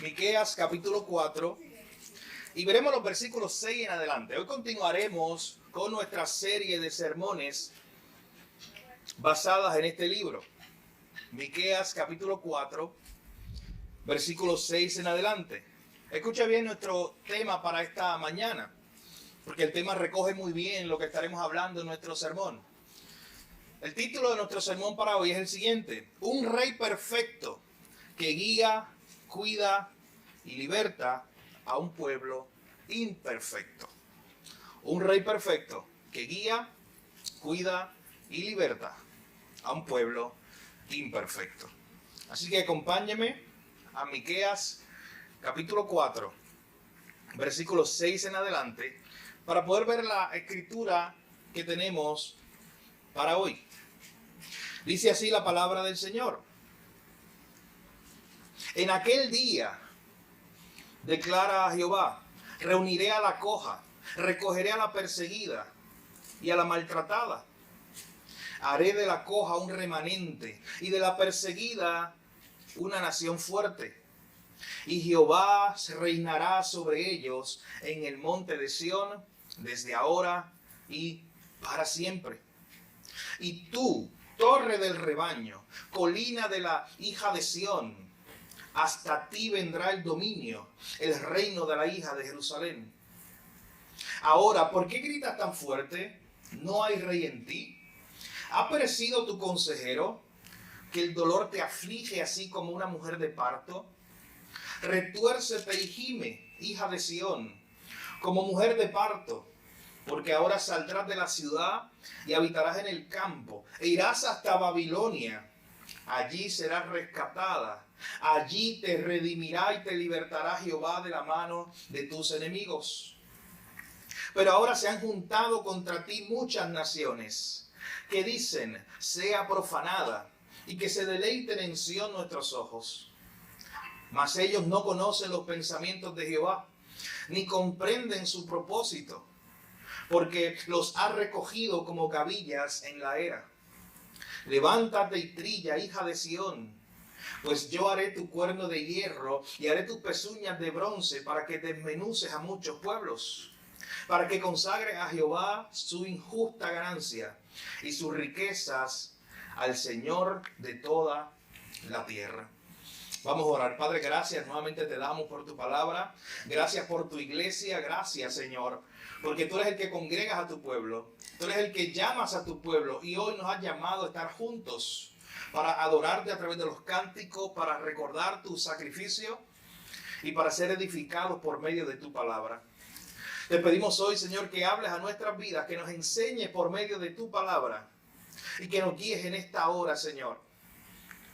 Miqueas capítulo 4 y veremos los versículos 6 en adelante. Hoy continuaremos con nuestra serie de sermones basadas en este libro. Miqueas capítulo 4, versículos 6 en adelante. Escucha bien nuestro tema para esta mañana, porque el tema recoge muy bien lo que estaremos hablando en nuestro sermón. El título de nuestro sermón para hoy es el siguiente: un rey perfecto que guía, cuida y liberta a un pueblo imperfecto. Un rey perfecto que guía, cuida y liberta a un pueblo imperfecto. Así que acompáñeme a Miqueas capítulo 4, versículos 6 en adelante, para poder ver la escritura que tenemos para hoy. Dice así la palabra del Señor: en aquel día, declara Jehová, reuniré a la coja, recogeré a la perseguida y a la maltratada. Haré de la coja un remanente y de la perseguida una nación fuerte. Y Jehová reinará sobre ellos en el monte de Sión desde ahora y para siempre. Y tú, torre del rebaño, colina de la hija de Sión, hasta ti vendrá el dominio, el reino de la hija de Jerusalén. Ahora, ¿por qué gritas tan fuerte? ¿No hay rey en ti? ¿Ha perecido tu consejero, que el dolor te aflige así como una mujer de parto? Retuércete y gime, hija de Sión, como mujer de parto, porque ahora saldrás de la ciudad y habitarás en el campo, e irás hasta Babilonia. Allí serás rescatada, allí te redimirá y te libertará Jehová de la mano de tus enemigos. Pero ahora se han juntado contra ti muchas naciones, que dicen, sea profanada, y que se deleiten en Sión nuestros ojos. Mas ellos no conocen los pensamientos de Jehová, ni comprenden su propósito, porque los ha recogido como gavillas en la era. Levántate y trilla, hija de Sión, pues yo haré tu cuerno de hierro y haré tus pezuñas de bronce, para que desmenuces a muchos pueblos, para que consagres a Jehová su injusta ganancia y sus riquezas al Señor de toda la tierra. Vamos a orar. Padre, gracias nuevamente te damos por tu palabra. Gracias por tu iglesia. Gracias, Señor, porque tú eres el que congregas a tu pueblo. Tú eres el que llamas a tu pueblo. Y hoy nos has llamado a estar juntos para adorarte a través de los cánticos, para recordar tu sacrificio y para ser edificados por medio de tu palabra. Te pedimos hoy, Señor, que hables a nuestras vidas, que nos enseñes por medio de tu palabra y que nos guíes en esta hora, Señor.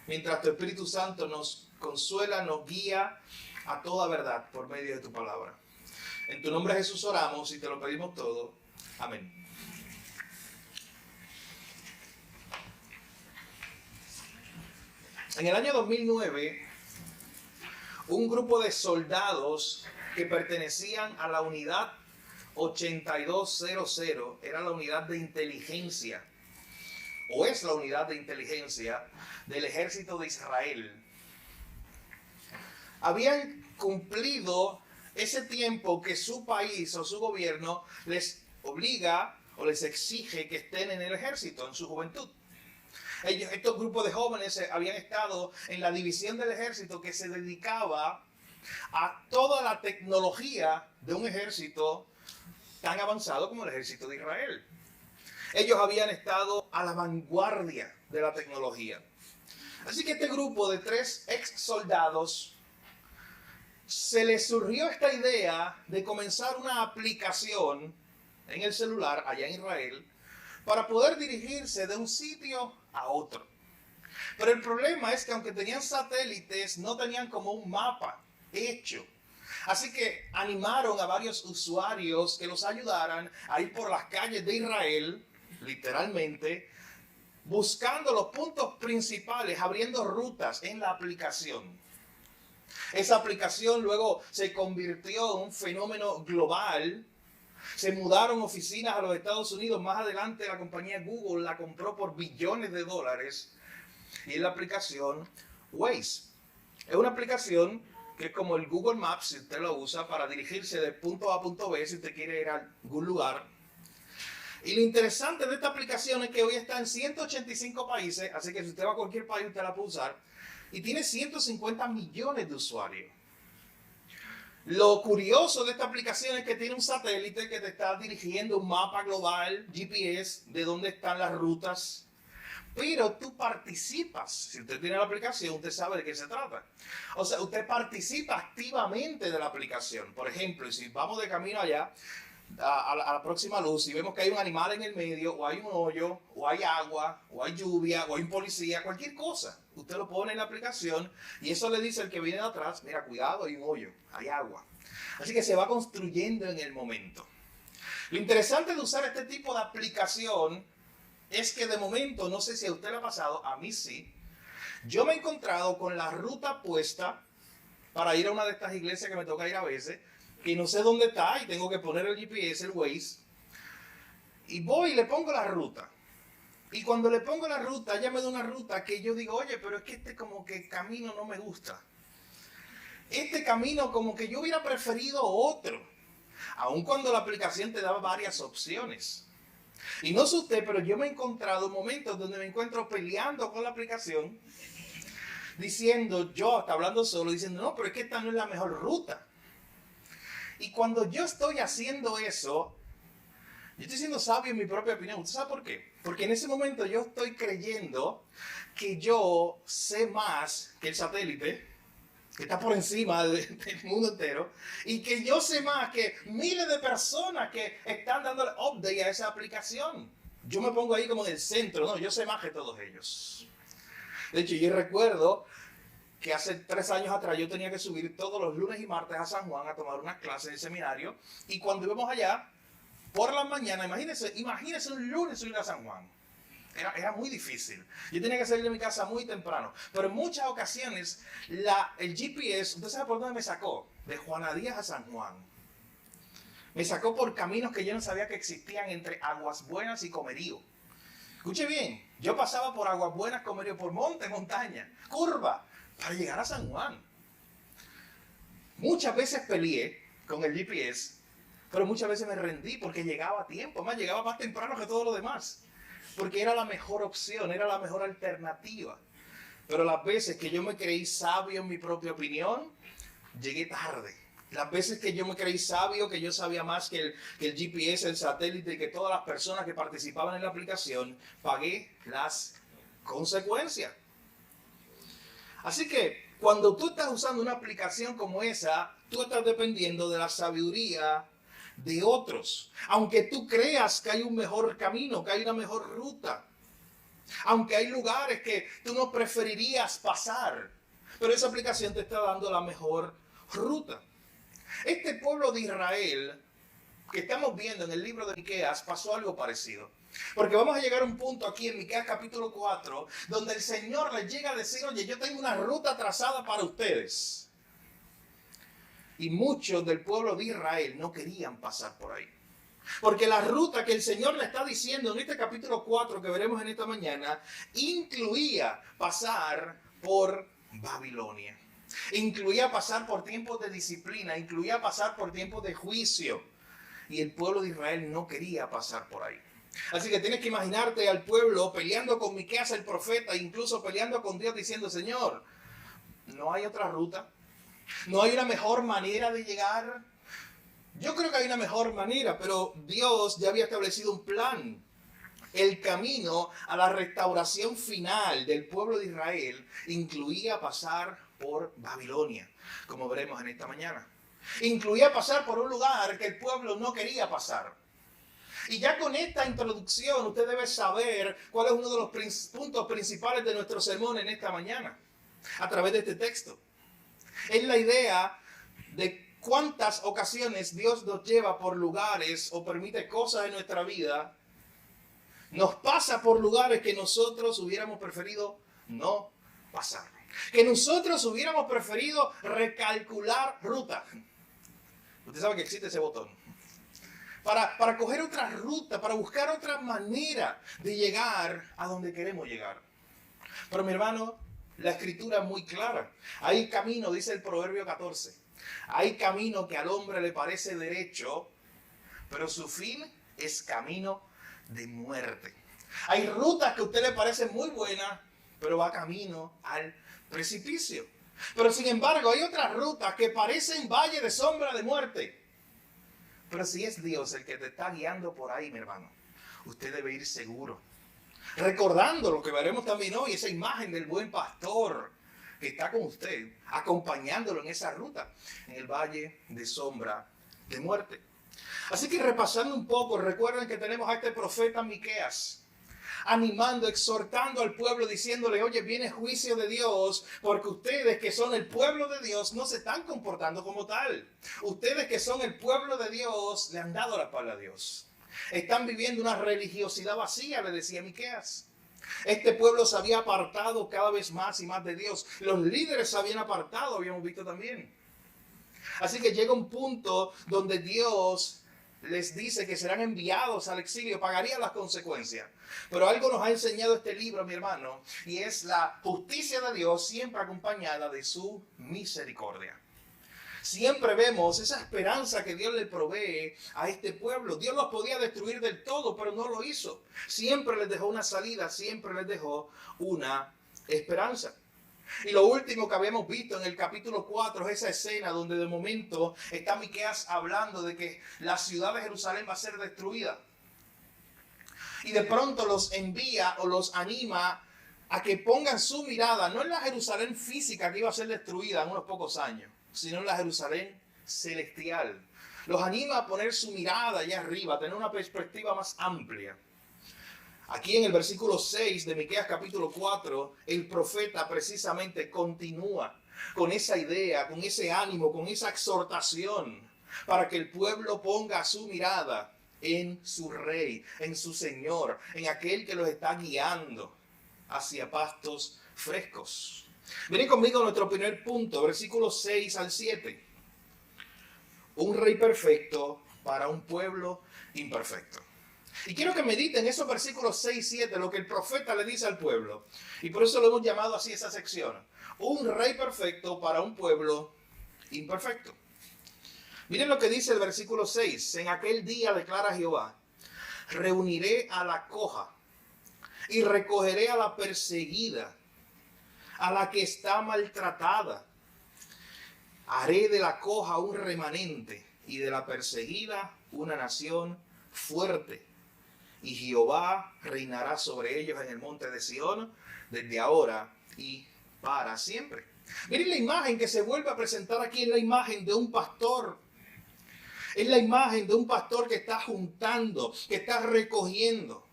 Mientras tu Espíritu Santo nos consuela, nos guía a toda verdad por medio de tu palabra. En tu nombre, Jesús, oramos y te lo pedimos todo. Amén. En el año 2009, un grupo de soldados que pertenecían a la unidad 8200, era la unidad de inteligencia, o es la unidad de inteligencia del ejército de Israel, habían cumplido ese tiempo que su país o su gobierno les obliga o les exige que estén en el ejército en su juventud. Estos grupos de jóvenes habían estado en la división del ejército que se dedicaba a toda la tecnología de un ejército tan avanzado como el ejército de Israel. Ellos habían estado a la vanguardia de la tecnología. Así que este grupo de 3 ex soldados se les surgió esta idea de comenzar una aplicación en el celular allá en Israel para poder dirigirse de un sitio a otro. Pero el problema es que aunque tenían satélites, no tenían como un mapa hecho. Así que animaron a varios usuarios que los ayudaran a ir por las calles de Israel, literalmente, buscando los puntos principales, abriendo rutas en la aplicación. Esa aplicación luego se convirtió en un fenómeno global. Se mudaron oficinas a los Estados Unidos. Más adelante la compañía Google la compró por billones de dólares. Y es la aplicación Waze. Es una aplicación que es como el Google Maps, si usted lo usa para dirigirse de punto A a punto B, si usted quiere ir a algún lugar. Y lo interesante de esta aplicación es que hoy está en 185 países, así que si usted va a cualquier país, usted la puede usar. Y tiene 150 millones de usuarios. Lo curioso de esta aplicación es que tiene un satélite que te está dirigiendo un mapa global, GPS, de dónde están las rutas. Pero tú participas. Si usted tiene la aplicación, usted sabe de qué se trata. O sea, usted participa activamente de la aplicación. Por ejemplo, si vamos de camino allá, a la próxima luz y vemos que hay un animal en el medio, o hay un hoyo, o hay agua, o hay lluvia, o hay un policía, cualquier cosa, usted lo pone en la aplicación y eso le dice al que viene de atrás, mira, cuidado, hay un hoyo, hay agua. Así que se va construyendo en el momento. Lo interesante de usar este tipo de aplicación es que de momento, no sé si a usted le ha pasado, a mí sí, yo me he encontrado con la ruta puesta para ir a una de estas iglesias que me toca ir a veces, que no sé dónde está y tengo que poner el GPS, el Waze, y voy y le pongo la ruta. Y cuando le pongo la ruta, ella me da una ruta que yo digo, oye, pero es que este como que camino no me gusta. Este camino como que yo hubiera preferido otro, aun cuando la aplicación te daba varias opciones. Y no sé usted, pero yo me he encontrado momentos donde me encuentro peleando con la aplicación, diciendo, yo hasta hablando solo, diciendo, no, pero es que esta no es la mejor ruta. Y cuando yo estoy haciendo eso, yo estoy siendo sabio en mi propia opinión. ¿Usted sabe por qué? Porque en ese momento yo estoy creyendo que yo sé más que el satélite, que está por encima del mundo entero, y que yo sé más que miles de personas que están dándole update a esa aplicación. Yo me pongo ahí como en el centro, ¿no? Yo sé más que todos ellos. De hecho, yo recuerdo que hace 3 años atrás yo tenía que subir todos los lunes y martes a San Juan a tomar unas clases de seminario. Y cuando íbamos allá, por la mañana, imagínense un lunes subir a San Juan. Era muy difícil. Yo tenía que salir de mi casa muy temprano. Pero en muchas ocasiones, el GPS, ¿usted sabe por dónde me sacó? De Juana Díaz a San Juan. Me sacó por caminos que yo no sabía que existían entre Aguas Buenas y Comerío. Escuche bien, yo pasaba por Aguas Buenas, Comerío, por montaña, curva, para llegar a San Juan. Muchas veces peleé con el GPS, pero muchas veces me rendí porque llegaba a tiempo. Además, llegaba más temprano que todo lo demás. Porque era la mejor opción, era la mejor alternativa. Pero las veces que yo me creí sabio en mi propia opinión, llegué tarde. Las veces que yo me creí sabio, que yo sabía más que el GPS, el satélite y que todas las personas que participaban en la aplicación, pagué las consecuencias. Así que cuando tú estás usando una aplicación como esa, tú estás dependiendo de la sabiduría de otros. Aunque tú creas que hay un mejor camino, que hay una mejor ruta. Aunque hay lugares que tú no preferirías pasar. Pero esa aplicación te está dando la mejor ruta. Este pueblo de Israel que estamos viendo en el libro de Miqueas pasó algo parecido. Porque vamos a llegar a un punto aquí en Miqueas capítulo 4, donde el Señor les llega a decir, oye, yo tengo una ruta trazada para ustedes. Y muchos del pueblo de Israel no querían pasar por ahí. Porque la ruta que el Señor le está diciendo en este capítulo 4 que veremos en esta mañana, incluía pasar por Babilonia. Incluía pasar por tiempos de disciplina, incluía pasar por tiempos de juicio. Y el pueblo de Israel no quería pasar por ahí. Así que tienes que imaginarte al pueblo peleando con Miqueas el profeta, incluso peleando con Dios diciendo, Señor, no hay otra ruta, no hay una mejor manera de llegar. Yo creo que hay una mejor manera, pero Dios ya había establecido un plan. El camino a la restauración final del pueblo de Israel incluía pasar por Babilonia, como veremos en esta mañana. Incluía pasar por un lugar que el pueblo no quería pasar. Y ya con esta introducción usted debe saber cuál es uno de los puntos principales de nuestro sermón en esta mañana, a través de este texto. Es la idea de cuántas ocasiones Dios nos lleva por lugares o permite cosas en nuestra vida, nos pasa por lugares que nosotros hubiéramos preferido no pasar. Que nosotros hubiéramos preferido recalcular ruta. Usted sabe que existe ese botón. Para coger otra ruta, para buscar otra manera de llegar a donde queremos llegar. Pero mi hermano, La escritura es muy clara. Hay camino, dice el Proverbio 14. Hay camino que al hombre le parece derecho, pero su fin es camino de muerte. Hay rutas que a usted le parecen muy buenas, pero va camino al precipicio. Pero sin embargo, hay otras rutas que parecen valle de sombra de muerte. Pero si es Dios el que te está guiando por ahí, mi hermano, usted debe ir seguro. Recordando lo que veremos también hoy, esa imagen del buen pastor que está con usted, acompañándolo en esa ruta, en el valle de sombra de muerte. Así que repasando un poco, recuerden que tenemos a este profeta Miqueas, animando, exhortando al pueblo, diciéndole, oye, viene juicio de Dios, porque ustedes que son el pueblo de Dios no se están comportando como tal. Ustedes que son el pueblo de Dios le han dado la espalda a Dios. Están viviendo una religiosidad vacía, le decía Miqueas. Este pueblo se había apartado cada vez más y más de Dios. Los líderes se habían apartado, habíamos visto también. Así que llega un punto donde Dios les dice que serán enviados al exilio, pagarían las consecuencias. Pero algo nos ha enseñado este libro, mi hermano, y es la justicia de Dios siempre acompañada de su misericordia. Siempre vemos esa esperanza que Dios le provee a este pueblo. Dios los podía destruir del todo, pero no lo hizo. Siempre les dejó una salida, siempre les dejó una esperanza. Y lo último que habíamos visto en el capítulo 4 es esa escena donde de momento está Miqueas hablando de que la ciudad de Jerusalén va a ser destruida. Y de pronto los envía o los anima a que pongan su mirada, no en la Jerusalén física que iba a ser destruida en unos pocos años, sino en la Jerusalén celestial. Los anima a poner su mirada allá arriba, a tener una perspectiva más amplia. Aquí en el versículo 6 de Miqueas capítulo 4, el profeta precisamente continúa con esa idea, con ese ánimo, con esa exhortación, para que el pueblo ponga su mirada en su rey, en su Señor, en aquel que los está guiando hacia pastos frescos. Miren conmigo a nuestro primer punto, versículos 6 al 7. Un rey perfecto para un pueblo imperfecto. Y quiero que mediten esos versículos 6 y 7, lo que el profeta le dice al pueblo. Y por eso lo hemos llamado así esa sección. Un rey perfecto para un pueblo imperfecto. Miren lo que dice el versículo 6. En aquel día, declara Jehová, reuniré a la coja y recogeré a la perseguida, a la que está maltratada. Haré de la coja un remanente y de la perseguida una nación fuerte. Y Jehová reinará sobre ellos en el monte de Sión desde ahora y para siempre. Miren la imagen que se vuelve a presentar aquí, es la imagen de un pastor. Es la imagen de un pastor que está juntando, que está recogiendo.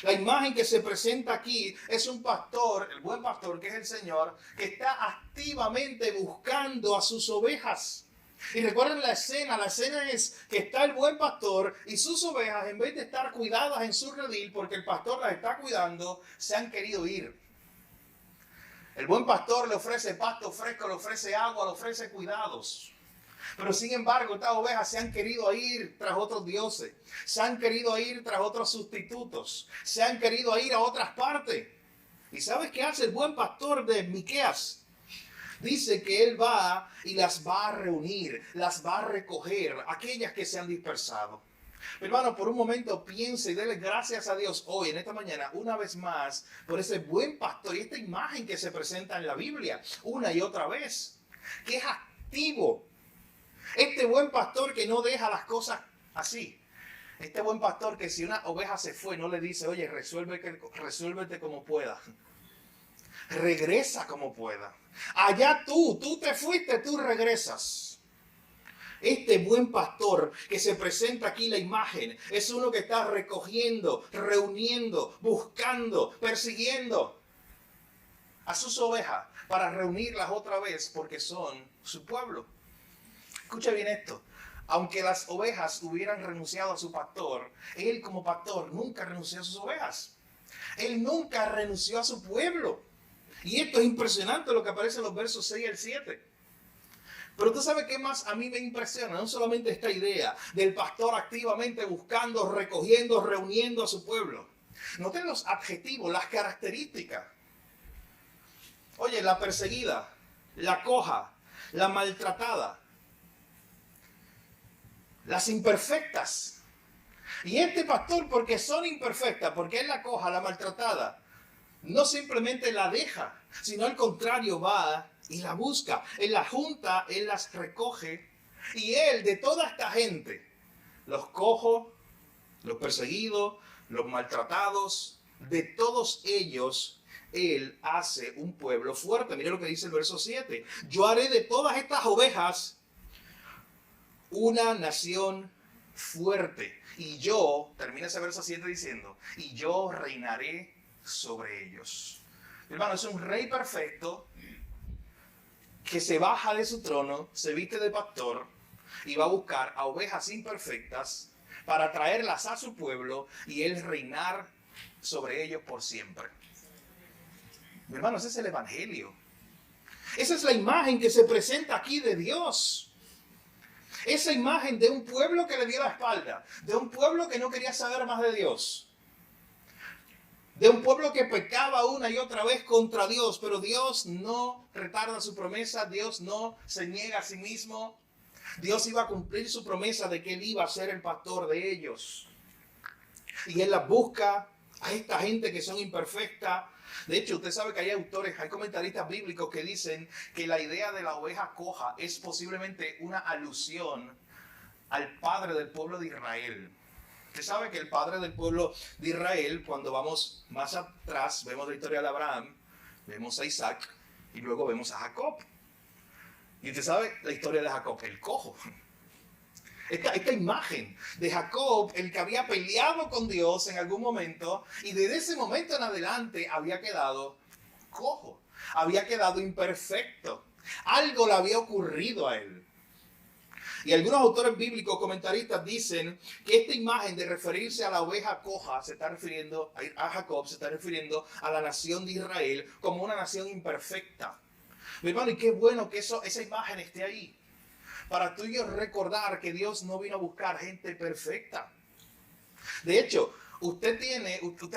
La imagen que se presenta aquí es un pastor, el buen pastor que es el Señor, que está activamente buscando a sus ovejas. Y recuerden la escena es que está el buen pastor y sus ovejas, en vez de estar cuidadas en su redil, porque el pastor las está cuidando, se han querido ir. El buen pastor le ofrece pasto fresco, le ofrece agua, le ofrece cuidados. Pero sin embargo, estas ovejas se han querido ir tras otros dioses, se han querido ir tras otros sustitutos, se han querido ir a otras partes. ¿Y sabes qué hace el buen pastor de Miqueas? Dice que él va y las va a reunir, las va a recoger, aquellas que se han dispersado. Hermano, por un momento piense y dele gracias a Dios hoy, en esta mañana, una vez más, por ese buen pastor y esta imagen que se presenta en la Biblia una y otra vez, que es activo. Este buen pastor que no deja las cosas así. Este buen pastor que si una oveja se fue, no le dice, oye, resuélvete como pueda. Regresa como pueda. Allá tú te fuiste, tú regresas. Este buen pastor que se presenta aquí la imagen es uno que está recogiendo, reuniendo, buscando, persiguiendo a sus ovejas para reunirlas otra vez porque son su pueblo. Escucha bien esto. Aunque las ovejas hubieran renunciado a su pastor, él como pastor nunca renunció a sus ovejas. Él nunca renunció a su pueblo. Y esto es impresionante lo que aparece en los versos 6 al 7. Pero tú sabes qué más a mí me impresiona, no solamente esta idea del pastor activamente buscando, recogiendo, reuniendo a su pueblo. Noten los adjetivos, las características. Oye, la perseguida, la coja, la maltratada, las imperfectas. Y este pastor, porque son imperfectas, porque él la coja, la maltratada, no simplemente la deja, sino al contrario va y la busca. Él la junta, él las recoge. Y él, de toda esta gente, los cojos, los perseguidos, los maltratados, de todos ellos, él hace un pueblo fuerte. Mire lo que dice el verso 7. Yo haré de todas estas ovejas una nación fuerte. Y yo, termina ese verso 7 diciendo, y yo reinaré sobre ellos. Hermano, es un rey perfecto que se baja de su trono, se viste de pastor y va a buscar a ovejas imperfectas para traerlas a su pueblo y él reinar sobre ellos por siempre. Mi hermano, ese es el evangelio. Esa es la imagen que se presenta aquí de Dios. Esa imagen de un pueblo que le dio la espalda, de un pueblo que no quería saber más de Dios, de un pueblo que pecaba una y otra vez contra Dios, pero Dios no retarda su promesa, Dios no se niega a sí mismo. Dios iba a cumplir su promesa de que Él iba a ser el pastor de ellos. Y Él las busca a esta gente que son imperfectas. De hecho, usted sabe que hay autores, hay comentaristas bíblicos que dicen que la idea de la oveja coja es posiblemente una alusión al padre del pueblo de Israel. Usted sabe que el padre del pueblo de Israel, cuando vamos más atrás, vemos la historia de Abraham, vemos a Isaac y luego vemos a Jacob. Y usted sabe la historia de Jacob, el cojo. Esta imagen de Jacob, el que había peleado con Dios en algún momento y desde ese momento en adelante había quedado cojo, había quedado imperfecto. Algo le había ocurrido a él. Y algunos autores bíblicos, comentaristas, dicen que esta imagen de referirse a la oveja coja se está refiriendo a Jacob, se está refiriendo a la nación de Israel como una nación imperfecta. Mi hermano, y qué bueno que esa imagen esté ahí. Para tú y yo recordar que Dios no vino a buscar gente perfecta. De hecho, usted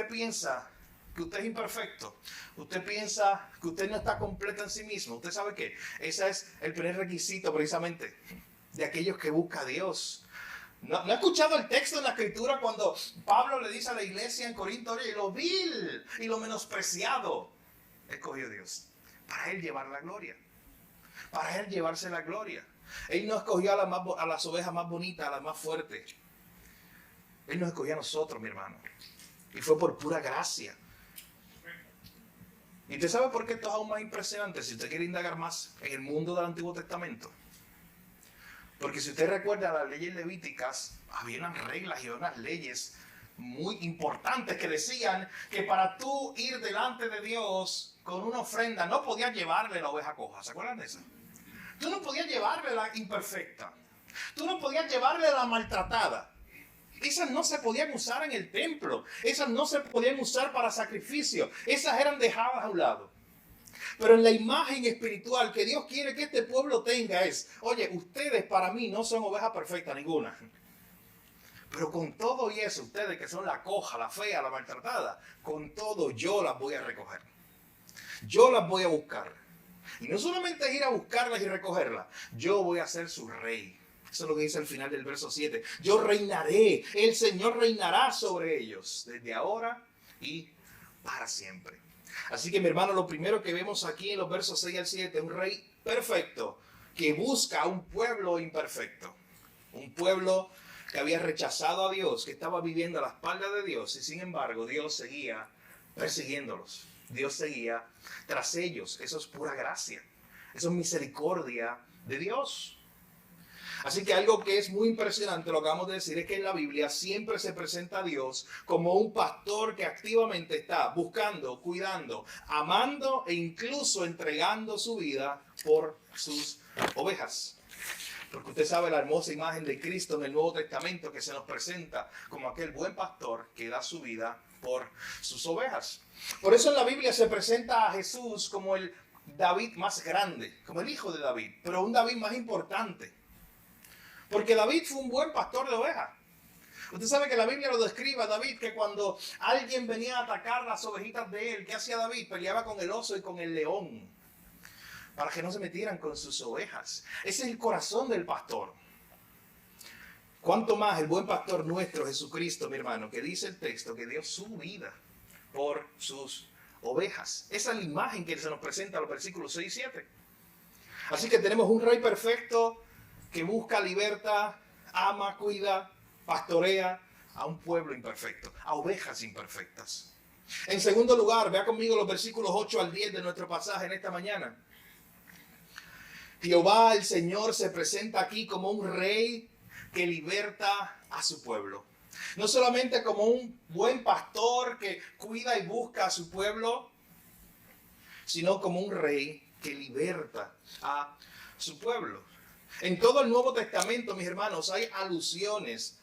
piensa que usted es imperfecto. Usted piensa que usted no está completo en sí mismo. Usted sabe que ese es el primer requisito precisamente de aquellos que buscan a Dios. ¿No ha escuchado el texto en la Escritura cuando Pablo le dice a la iglesia en Corinto, oye, lo vil y lo menospreciado escogió Dios para Él llevar la gloria? Para Él llevarse la gloria. Él no escogió a las ovejas más bonitas, a las más fuertes. Él nos escogió a nosotros, mi hermano. Y fue por pura gracia. ¿Y usted sabe por qué esto es aún más impresionante? Si usted quiere indagar más en el mundo del Antiguo Testamento. Porque si usted recuerda las leyes levíticas, había unas reglas y unas leyes muy importantes que decían que para tú ir delante de Dios con una ofrenda no podías llevarle la oveja coja. ¿Se acuerdan de eso? Tú no podías llevarle la imperfecta. Tú no podías llevarle la maltratada. Esas no se podían usar en el templo. Esas no se podían usar para sacrificio. Esas eran dejadas a un lado. Pero en la imagen espiritual que Dios quiere que este pueblo tenga es, oye, ustedes para mí no son ovejas perfectas ninguna. Pero con todo y eso, ustedes que son la coja, la fea, la maltratada, con todo yo las voy a recoger. Yo las voy a buscar. Y no solamente es ir a buscarlas y recogerlas, yo voy a ser su rey. Eso es lo que dice al final del verso 7. Yo reinaré, el Señor reinará sobre ellos, desde ahora y para siempre. Así que mi hermano, lo primero que vemos aquí en los versos 6 al 7, un rey perfecto que busca a un pueblo imperfecto. Un pueblo que había rechazado a Dios, que estaba viviendo a la espalda de Dios y sin embargo Dios seguía persiguiéndolos. Dios seguía tras ellos. Eso es pura gracia. Eso es misericordia de Dios. Así que algo que es muy impresionante, lo que acabamos de decir, es que en la Biblia siempre se presenta a Dios como un pastor que activamente está buscando, cuidando, amando e incluso entregando su vida por sus ovejas. Porque usted sabe la hermosa imagen de Cristo en el Nuevo Testamento que se nos presenta como aquel buen pastor que da su vida por sus ovejas. Por eso en la Biblia se presenta a Jesús como el David más grande, como el hijo de David, pero un David más importante. Porque David fue un buen pastor de ovejas. Usted sabe que la Biblia lo describe a David, que cuando alguien venía a atacar las ovejitas de él, ¿qué hacía David? Peleaba con el oso y con el león. para que no se metieran con sus ovejas. Ese es el corazón del pastor. Cuánto más el buen pastor nuestro, Jesucristo, mi hermano, que dice el texto que dio su vida por sus ovejas. Esa es la imagen que se nos presenta en los versículos 6 y 7. Así que tenemos un rey perfecto que busca libertad, ama, cuida, pastorea a un pueblo imperfecto, a ovejas imperfectas. En segundo lugar, vea conmigo los versículos 8 al 10 de nuestro pasaje en esta mañana. Jehová, el Señor, se presenta aquí como un rey que liberta a su pueblo. No solamente como un buen pastor que cuida y busca a su pueblo, sino como un rey que liberta a su pueblo. En todo el Nuevo Testamento, mis hermanos, hay alusiones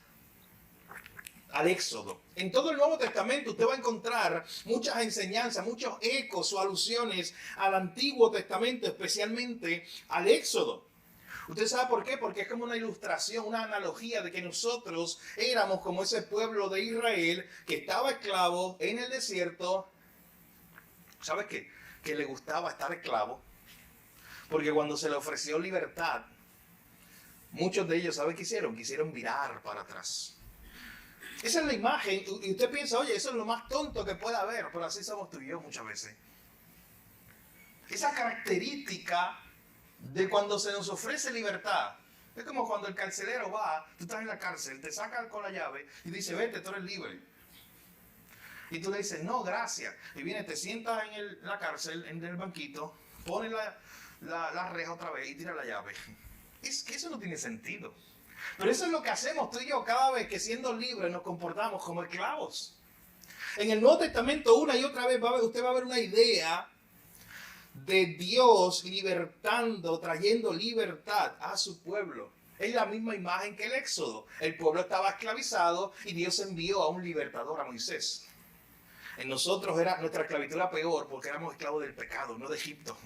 al Éxodo. En todo el Nuevo Testamento usted va a encontrar muchas enseñanzas, muchos ecos o alusiones al Antiguo Testamento, especialmente al Éxodo. ¿Usted sabe por qué? Porque es como una ilustración, una analogía de que nosotros éramos como ese pueblo de Israel que estaba esclavo en el desierto. ¿Sabes qué? Que le gustaba estar esclavo. Porque cuando se le ofreció libertad, muchos de ellos, ¿sabe qué hicieron? Quisieron virar para atrás. Esa es la imagen, y usted piensa, oye, eso es lo más tonto que puede haber, pero así somos tú y yo muchas veces. Esa característica de cuando se nos ofrece libertad, es como cuando el carcelero va, tú estás en la cárcel, te saca con la llave y dice, vete, tú eres libre. Y tú le dices, no, gracias. Y viene, te sientas en la cárcel, en el banquito, pone la reja otra vez y tira la llave. Es que eso no tiene sentido. Pero eso es lo que hacemos tú y yo cada vez que siendo libres nos comportamos como esclavos. En el Nuevo Testamento una y otra vez usted va a ver una idea de Dios libertando, trayendo libertad a su pueblo. Es la misma imagen que el Éxodo. El pueblo estaba esclavizado y Dios envió a un libertador, a Moisés. En nosotros nuestra esclavitud era peor porque éramos esclavos del pecado, no de Egipto.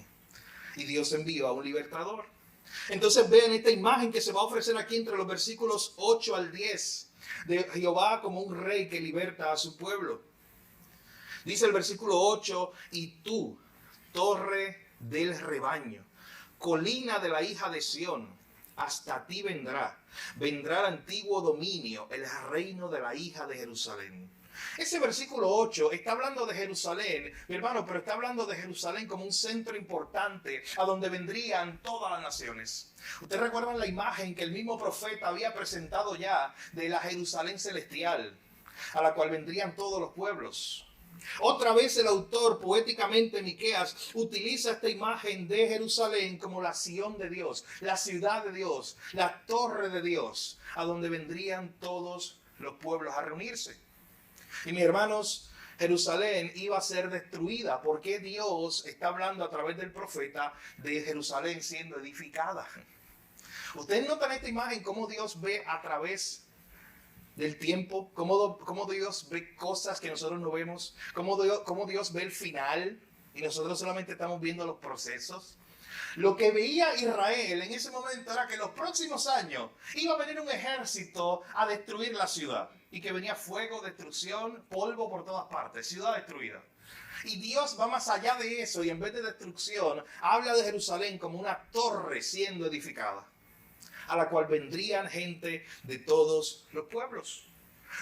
Y Dios envió a un libertador. Entonces vean esta imagen que se va a ofrecer aquí entre los versículos 8 al 10 de Jehová como un rey que liberta a su pueblo. Dice el versículo 8, y tú, torre del rebaño, colina de la hija de Sión, hasta ti vendrá el antiguo dominio, el reino de la hija de Jerusalén. Ese versículo 8 está hablando de Jerusalén, mi hermano, pero está hablando de Jerusalén como un centro importante a donde vendrían todas las naciones. Ustedes recuerdan la imagen que el mismo profeta había presentado ya de la Jerusalén celestial, a la cual vendrían todos los pueblos. Otra vez el autor, poéticamente Miqueas, utiliza esta imagen de Jerusalén como la Sión de Dios, la ciudad de Dios, la torre de Dios, a donde vendrían todos los pueblos a reunirse. Y mis hermanos, Jerusalén iba a ser destruida porque Dios está hablando a través del profeta de Jerusalén siendo edificada. Ustedes notan esta imagen, cómo Dios ve a través del tiempo, cómo Dios ve cosas que nosotros no vemos, cómo Dios ve el final y nosotros solamente estamos viendo los procesos. Lo que veía Israel en ese momento era que en los próximos años iba a venir un ejército a destruir la ciudad. Y que venía fuego, destrucción, polvo por todas partes, ciudad destruida. Y Dios va más allá de eso y en vez de destrucción, habla de Jerusalén como una torre siendo edificada, a la cual vendrían gente de todos los pueblos.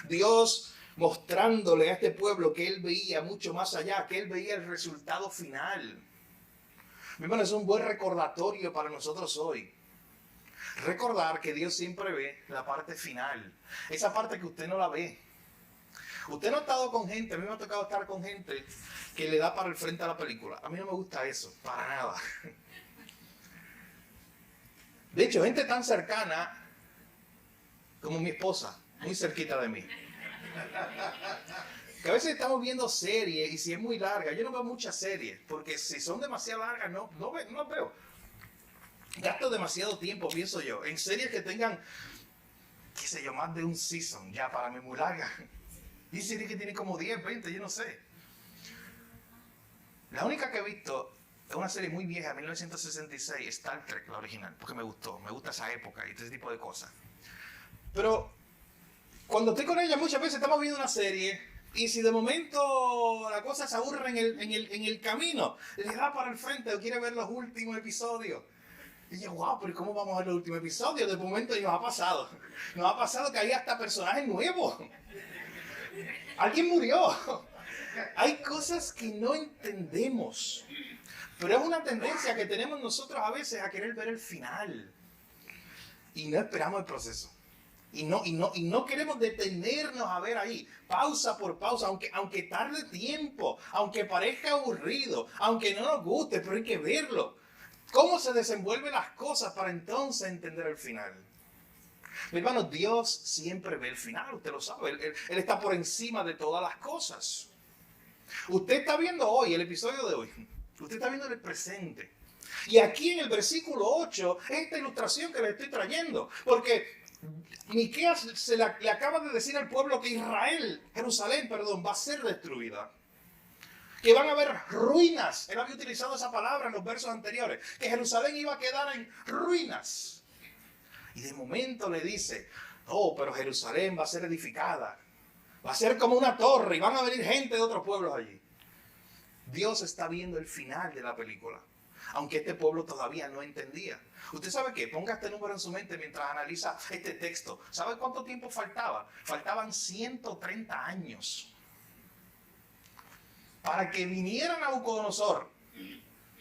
Dios mostrándole a este pueblo que él veía mucho más allá, que él veía el resultado final. Mi hermano, es un buen recordatorio para nosotros hoy. Recordar que Dios siempre ve la parte final, esa parte que usted no la ve. Usted no ha estado con gente, a mí me ha tocado estar con gente que le da para el frente a la película. A mí no me gusta eso, para nada. De hecho, gente tan cercana como mi esposa, muy cerquita de mí. Que a veces estamos viendo series y si es muy larga, yo no veo muchas series, porque si son demasiado largas no veo. Gasto demasiado tiempo, pienso yo, en series que tengan, qué sé yo, más de un season, ya para mí muy larga. Y series que tienen como 10, 20, yo no sé. La única que he visto es una serie muy vieja, 1966, Star Trek, la original, porque me gusta esa época y ese tipo de cosas. Pero cuando estoy con ella muchas veces estamos viendo una serie, Y si de momento la cosa se aburre en el camino, le da para el frente o quiere ver los últimos episodios. Y yo, wow, pero ¿cómo vamos a ver los últimos episodios? De momento nos ha pasado. Nos ha pasado que hay hasta personajes nuevos. Alguien murió. Hay cosas que no entendemos. Pero es una tendencia que tenemos nosotros a veces a querer ver el final. Y no esperamos el proceso. Y no queremos detenernos a ver ahí, pausa por pausa, aunque tarde tiempo, aunque parezca aburrido, aunque no nos guste, pero hay que verlo. ¿Cómo se desenvuelven las cosas para entonces entender el final? Mi hermano, Dios siempre ve el final, usted lo sabe. Él está por encima de todas las cosas. Usted está viendo hoy, el episodio de hoy, usted está viendo el presente. Y aquí en el versículo 8, esta ilustración que le estoy trayendo, porque Miqueas le acaba de decir al pueblo que Jerusalén, va a ser destruida. Que van a haber ruinas. Él había utilizado esa palabra en los versos anteriores. Que Jerusalén iba a quedar en ruinas. Y de momento le dice, oh, pero Jerusalén va a ser edificada. Va a ser como una torre y van a venir gente de otros pueblos allí. Dios está viendo el final de la película. Aunque este pueblo todavía no entendía. ¿Usted sabe qué? Ponga este número en su mente mientras analiza este texto. ¿Sabe cuánto tiempo faltaba? Faltaban 130 años. Para que viniera Nabucodonosor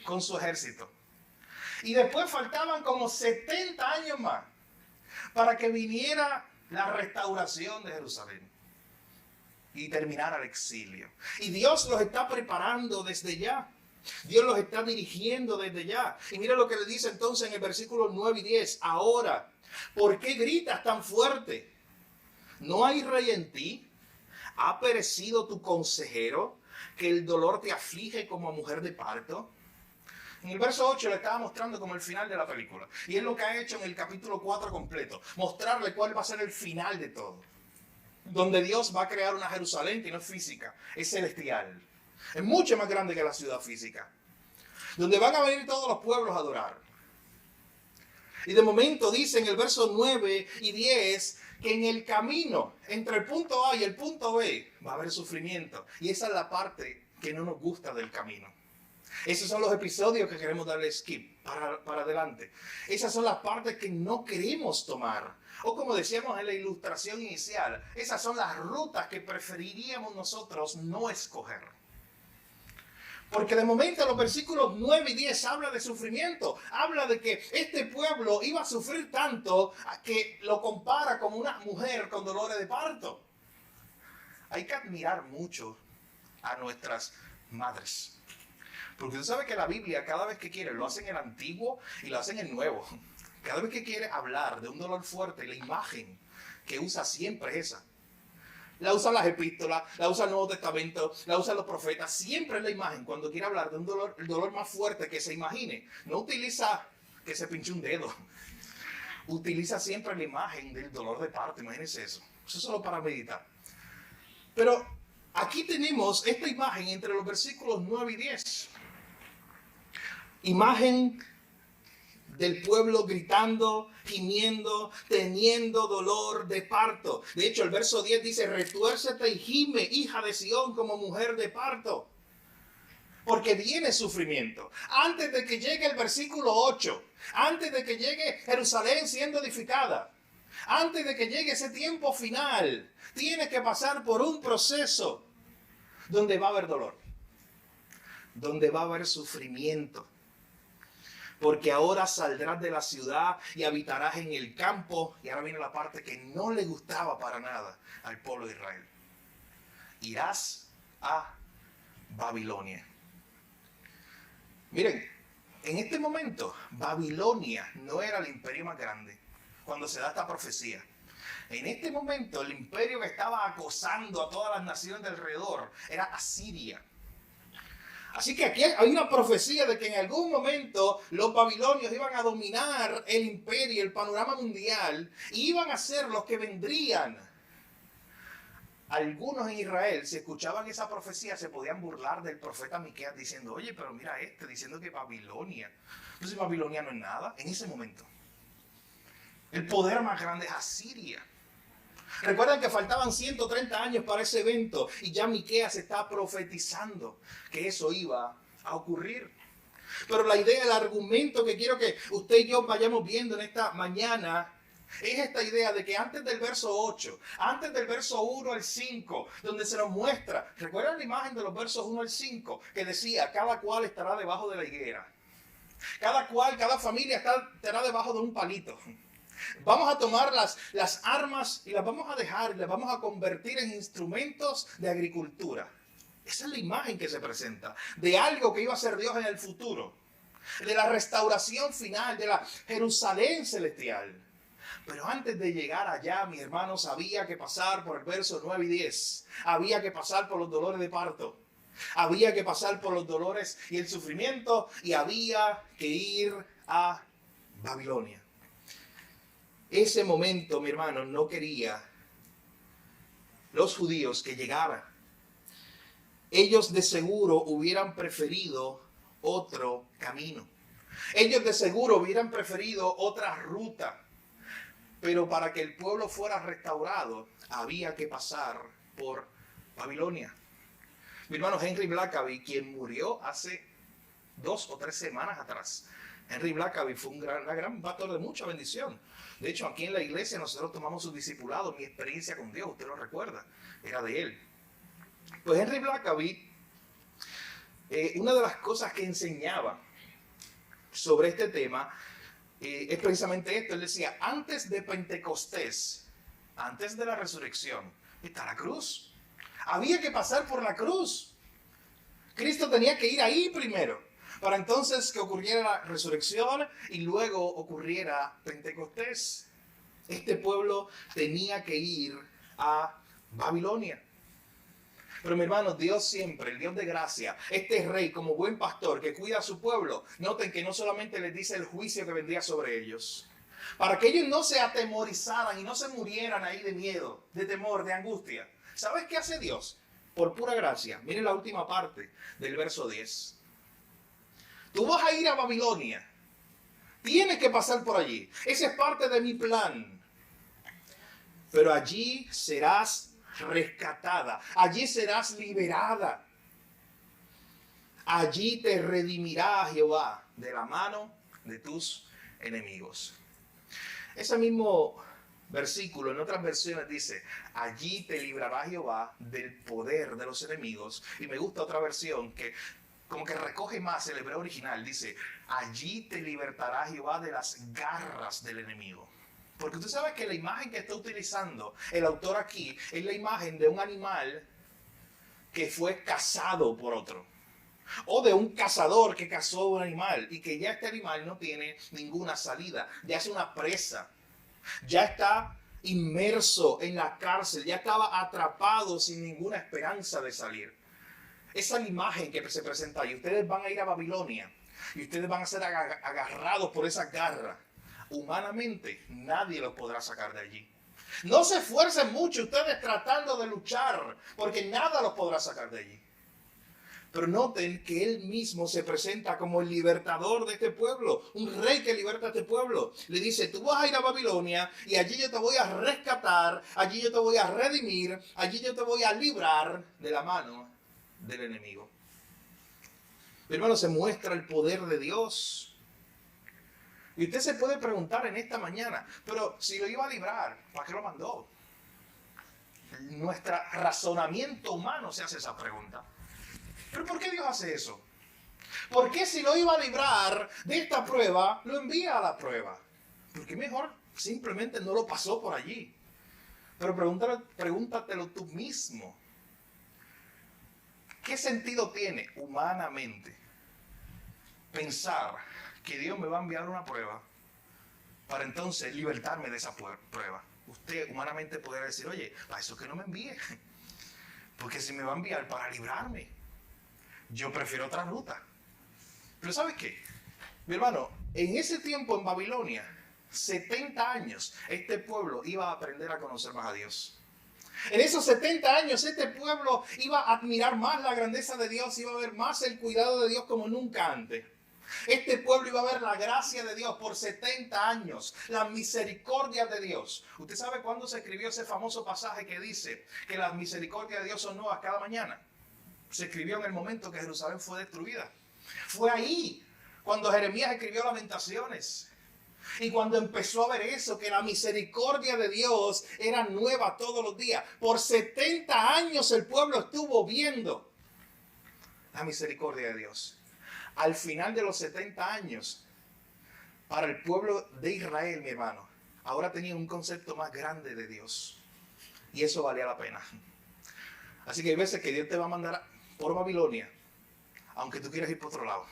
con su ejército. Y después faltaban como 70 años más para que viniera la restauración de Jerusalén y terminara el exilio. Y Dios los está preparando desde ya. Dios los está dirigiendo desde ya. Y mira lo que le dice entonces en el versículo 9 y 10. Ahora, ¿por qué gritas tan fuerte? ¿No hay rey en ti? ¿Ha perecido tu consejero? ¿Que el dolor te aflige como a mujer de parto? En el verso 8 le estaba mostrando como el final de la película. Y es lo que ha hecho en el capítulo 4 completo. Mostrarle cuál va a ser el final de todo. Donde Dios va a crear una Jerusalén que no es física, es celestial. Es mucho más grande que la ciudad física. Donde van a venir todos los pueblos a adorar. Y de momento dice en el verso 9 y 10 que en el camino entre el punto A y el punto B va a haber sufrimiento. Y esa es la parte que no nos gusta del camino. Esos son los episodios que queremos darle skip para adelante. Esas son las partes que no queremos tomar. O como decíamos en la ilustración inicial, esas son las rutas que preferiríamos nosotros no escoger. Porque de momento los versículos 9 y 10 habla de sufrimiento. Habla de que este pueblo iba a sufrir tanto que lo compara como una mujer con dolores de parto. Hay que admirar mucho a nuestras madres. Porque usted sabe que la Biblia cada vez que quiere lo hace en el Antiguo y lo hace en el Nuevo. Cada vez que quiere hablar de un dolor fuerte, la imagen que usa siempre es esa. La usan las epístolas, la usa el Nuevo Testamento, la usan los profetas. Siempre es la imagen cuando quiere hablar de un dolor, el dolor más fuerte que se imagine. No utiliza que se pinche un dedo. Utiliza siempre la imagen del dolor de parto. Imagínense eso. Eso es solo para meditar. Pero aquí tenemos esta imagen entre los versículos 9 y 10. Imagen del pueblo gritando, gimiendo, teniendo dolor de parto. De hecho, el verso 10 dice, retuércete y gime, hija de Sión, como mujer de parto. Porque viene sufrimiento. Antes de que llegue el versículo 8, antes de que llegue Jerusalén siendo edificada, antes de que llegue ese tiempo final, tienes que pasar por un proceso donde va a haber dolor, donde va a haber sufrimiento. Porque ahora saldrás de la ciudad y habitarás en el campo. Y ahora viene la parte que no le gustaba para nada al pueblo de Israel. Irás a Babilonia. Miren, en este momento, Babilonia no era el imperio más grande cuando se da esta profecía. En este momento, el imperio que estaba acosando a todas las naciones de alrededor era Asiria. Así que aquí hay una profecía de que en algún momento los babilonios iban a dominar el imperio, el panorama mundial, y iban a ser los que vendrían. Algunos en Israel, si escuchaban esa profecía, se podían burlar del profeta Miqueas diciendo, oye, pero mira diciendo que Babilonia. Entonces Babilonia no es nada en ese momento. El poder más grande es Asiria. Recuerden que faltaban 130 años para ese evento y ya Miqueas está profetizando que eso iba a ocurrir. Pero la idea, el argumento que quiero que usted y yo vayamos viendo en esta mañana es esta idea de que antes del verso 8, antes del verso 1 al 5, donde se nos muestra, ¿recuerdan la imagen de los versos 1 al 5? Que decía, cada cual estará debajo de la higuera. Cada familia estará debajo de un palito. Vamos a tomar las armas y las vamos a dejar y las vamos a convertir en instrumentos de agricultura. Esa es la imagen que se presenta de algo que iba a ser Dios en el futuro, de la restauración final, de la Jerusalén celestial. Pero antes de llegar allá, mis hermanos, había que pasar por el verso 9 y 10. Había que pasar por los dolores de parto. Había que pasar por los dolores y el sufrimiento y había que ir a Babilonia. Ese momento, mi hermano, no quería los judíos que llegara. Ellos de seguro hubieran preferido otro camino. Ellos de seguro hubieran preferido otra ruta. Pero para que el pueblo fuera restaurado, había que pasar por Babilonia. Mi hermano Henry Blackaby, quien murió hace 2 o 3 semanas atrás. Henry Blackaby fue un gran pastor de mucha bendición. De hecho, aquí en la iglesia nosotros tomamos su discipulado, mi experiencia con Dios, usted lo recuerda, era de él. Pues Henry Blackaby, una de las cosas que enseñaba sobre este tema es precisamente esto. Él decía, antes de Pentecostés, antes de la resurrección, está la cruz. Había que pasar por la cruz. Cristo tenía que ir ahí primero, para entonces que ocurriera la resurrección y luego ocurriera Pentecostés. Este pueblo tenía que ir a Babilonia. Pero mi hermano, Dios siempre, el Dios de gracia, este rey como buen pastor que cuida a su pueblo, noten que no solamente les dice el juicio que vendría sobre ellos, para que ellos no se atemorizaran y no se murieran ahí de miedo, de temor, de angustia. ¿Sabes qué hace Dios? Por pura gracia. Miren la última parte del verso 10. Tú vas a ir a Babilonia. Tienes que pasar por allí. Esa es parte de mi plan. Pero allí serás rescatada. Allí serás liberada. Allí te redimirá Jehová de la mano de tus enemigos. Ese mismo versículo en otras versiones dice, allí te librará Jehová del poder de los enemigos. Y me gusta otra versión que como que recoge más el hebreo original. Dice, allí te libertará Jehová de las garras del enemigo. Porque usted sabe que la imagen que está utilizando el autor aquí es la imagen de un animal que fue cazado por otro. O de un cazador que cazó un animal y que ya este animal no tiene ninguna salida. Ya es una presa. Ya está inmerso en la cárcel. Ya estaba atrapado sin ninguna esperanza de salir. Esa es la imagen que se presenta ahí. Ustedes van a ir a Babilonia y ustedes van a ser agarrados por esa garra. Humanamente, nadie los podrá sacar de allí. No se esfuercen mucho ustedes tratando de luchar, porque nada los podrá sacar de allí. Pero noten que él mismo se presenta como el libertador de este pueblo, un rey que liberta a este pueblo. Le dice, tú vas a ir a Babilonia y allí yo te voy a rescatar, allí yo te voy a redimir, allí yo te voy a librar de la mano del enemigo. Hermano, se muestra el poder de Dios. Y usted se puede preguntar en esta mañana, pero si lo iba a librar, ¿para qué lo mandó? Nuestro razonamiento humano se hace esa pregunta. ¿Pero por qué Dios hace eso? ¿Por qué si lo iba a librar de esta prueba, lo envía a la prueba? ¿Por qué mejor simplemente no lo pasó por allí? Pero pregúntatelo tú mismo. ¿Qué sentido tiene humanamente pensar que Dios me va a enviar una prueba para entonces libertarme de esa prueba? Usted humanamente podría decir, oye, para eso que no me envíe, porque si me va a enviar para librarme, yo prefiero otra ruta. Pero ¿sabes qué? Mi hermano, en ese tiempo en Babilonia, 70 años, este pueblo iba a aprender a conocer más a Dios. En esos 70 años este pueblo iba a admirar más la grandeza de Dios, iba a ver más el cuidado de Dios como nunca antes. Este pueblo iba a ver la gracia de Dios por 70 años, la misericordia de Dios. ¿Usted sabe cuándo se escribió ese famoso pasaje que dice que las misericordias de Dios son nuevas cada mañana? Se escribió en el momento que Jerusalén fue destruida. Fue ahí cuando Jeremías escribió Lamentaciones. Y cuando empezó a ver eso, que la misericordia de Dios era nueva todos los días. Por 70 años el pueblo estuvo viendo la misericordia de Dios. Al final de los 70 años, para el pueblo de Israel, mi hermano, ahora tenía un concepto más grande de Dios. Y eso valía la pena. Así que hay veces que Dios te va a mandar por Babilonia, aunque tú quieras ir por otro lado.